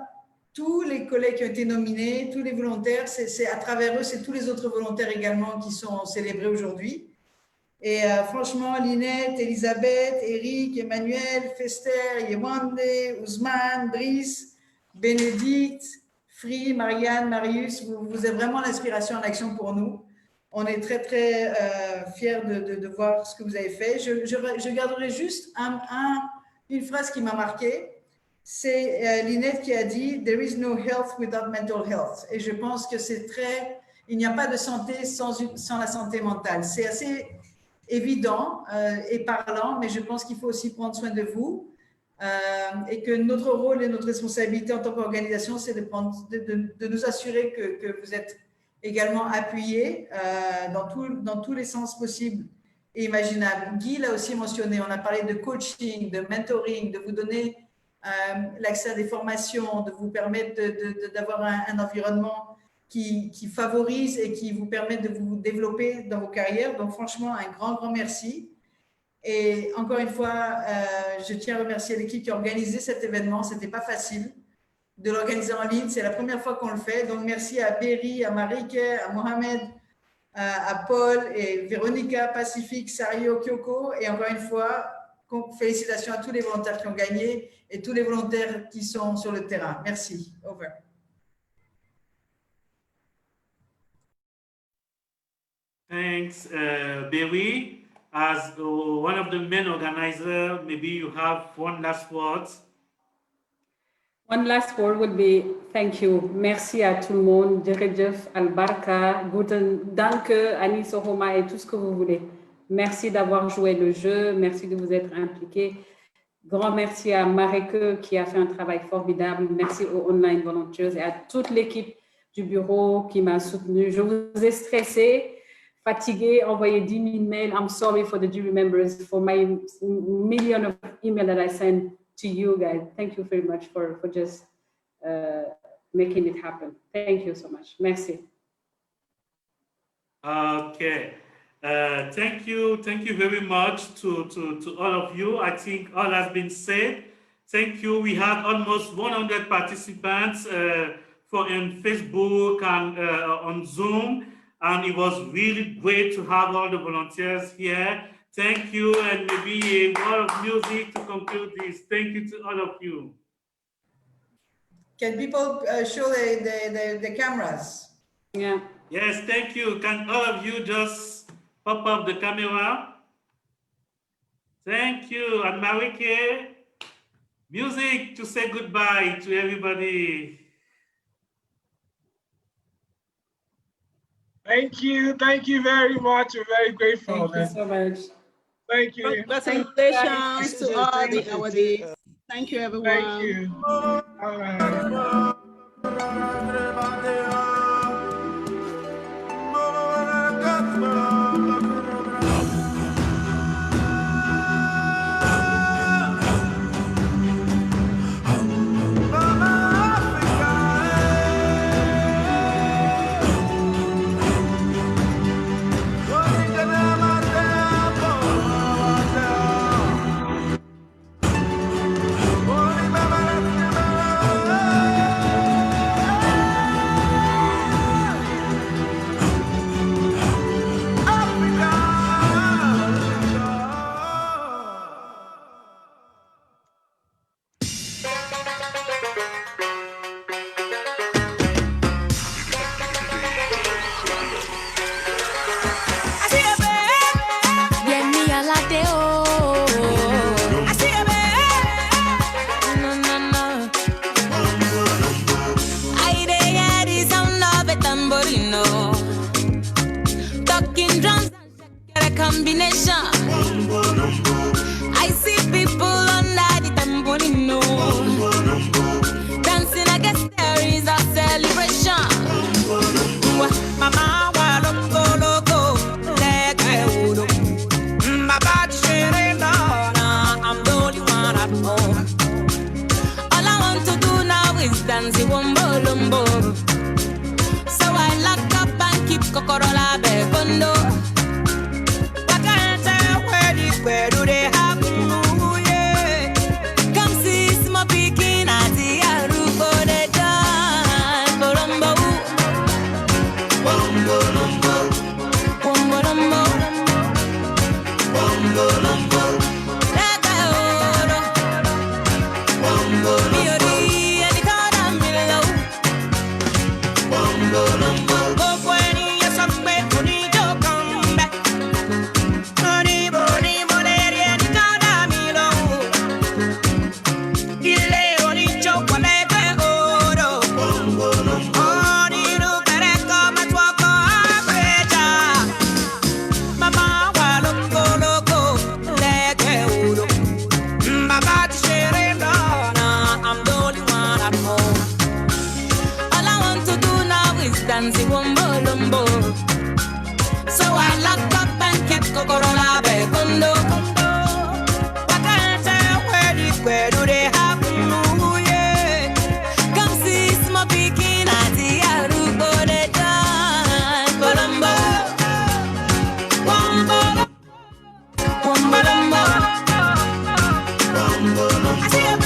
tous les collègues qui ont été nominés, tous les volontaires, c'est à travers eux, c'est tous les autres volontaires également qui sont célébrés aujourd'hui. Et franchement, Linette, Elisabeth, Eric, Emmanuel, Fester, Yewande, Ousmane, Brice, Bénédicte, Free, Marianne, Marius, vous êtes vraiment l'inspiration en action pour nous. On est très, très fiers de voir ce que vous avez fait. Je garderai juste une phrase qui m'a marquée. C'est Linette qui a dit « There is no health without mental health ». Et je pense que c'est très… Il n'y a pas de santé sans la santé mentale. C'est assez évident et parlant, mais je pense qu'il faut aussi prendre soin de vous et que notre rôle et notre responsabilité en tant qu'organisation, c'est de nous assurer que vous êtes également appuyés dans tous les sens possibles et imaginables. Guy l'a aussi mentionné, on a parlé de coaching, de mentoring, de vous donner l'accès à des formations, de vous permettre d'avoir un environnement qui favorise et qui vous permet de vous développer dans vos carrières. Donc franchement, un grand, grand merci. Et encore une fois, je tiens à remercier l'équipe qui a organisé cet événement. Ce n'était pas facile de l'organiser en ligne. C'est la première fois qu'on le fait. Donc merci à Berry, à Marike, à Mohamed, à Paul et Véronica, Pacifique, Sario, Kyoko. Et encore une fois, félicitations à tous les volontaires qui ont gagné et tous les volontaires qui sont sur le terrain. Merci. Over. Thanks, Berry. As one of the main organizers, maybe you have one last word. One last word would be thank you. Merci à tout le monde. Jerejef, Albarka, Guten Danke, Annie Sohoma et tout ce que vous voulez. Merci d'avoir joué le jeu. Merci de vous être impliqué. Grand merci à Mareke qui a fait un travail formidable. Merci aux Online Volunteers et à toute l'équipe du bureau qui m'a soutenu. Je vous ai stressé, fatigué, envoyé 10 000 mails. I'm sorry for the jury members for my million of emails that I sent to you guys. Thank you very much for just making it happen. Thank you so much. Merci. Okay. Thank you very much to all of you. I think all has been said. Thank you. We had almost 100 participants on Facebook and on Zoom, and it was really great to have all the volunteers here. Thank you, and maybe a word of music to conclude this. Thank you to all of you. Can people show the cameras? Yeah. Yes, thank you. Can all of you just pop up the camera? Thank you. And Marike, music to say goodbye to everybody. Thank you very much. We're very grateful. Thank you so much. Thank you. Congratulations to all the awardees. Thank you, everyone. Thank you. All right. Combination. I see people under the tambourino dancing. I guess there is a celebration. Mama, loco, loco, like my body sharing on. I'm the only one at home. All I want to do now is dance the wombo lumbo. So I lock up and keep Kokorola Bekondo. Where do they have to, yeah? Come see small picking at the Arubo, they dance. Bolombo, bombo, lombo, bombo, lombo, bombo, lombo, lega oro, bombo, miori, and the card below, bombo, lombo, go for any, yes, I'm back to need to come back. So I locked up and kept Kokorola Bekondo. Where do they have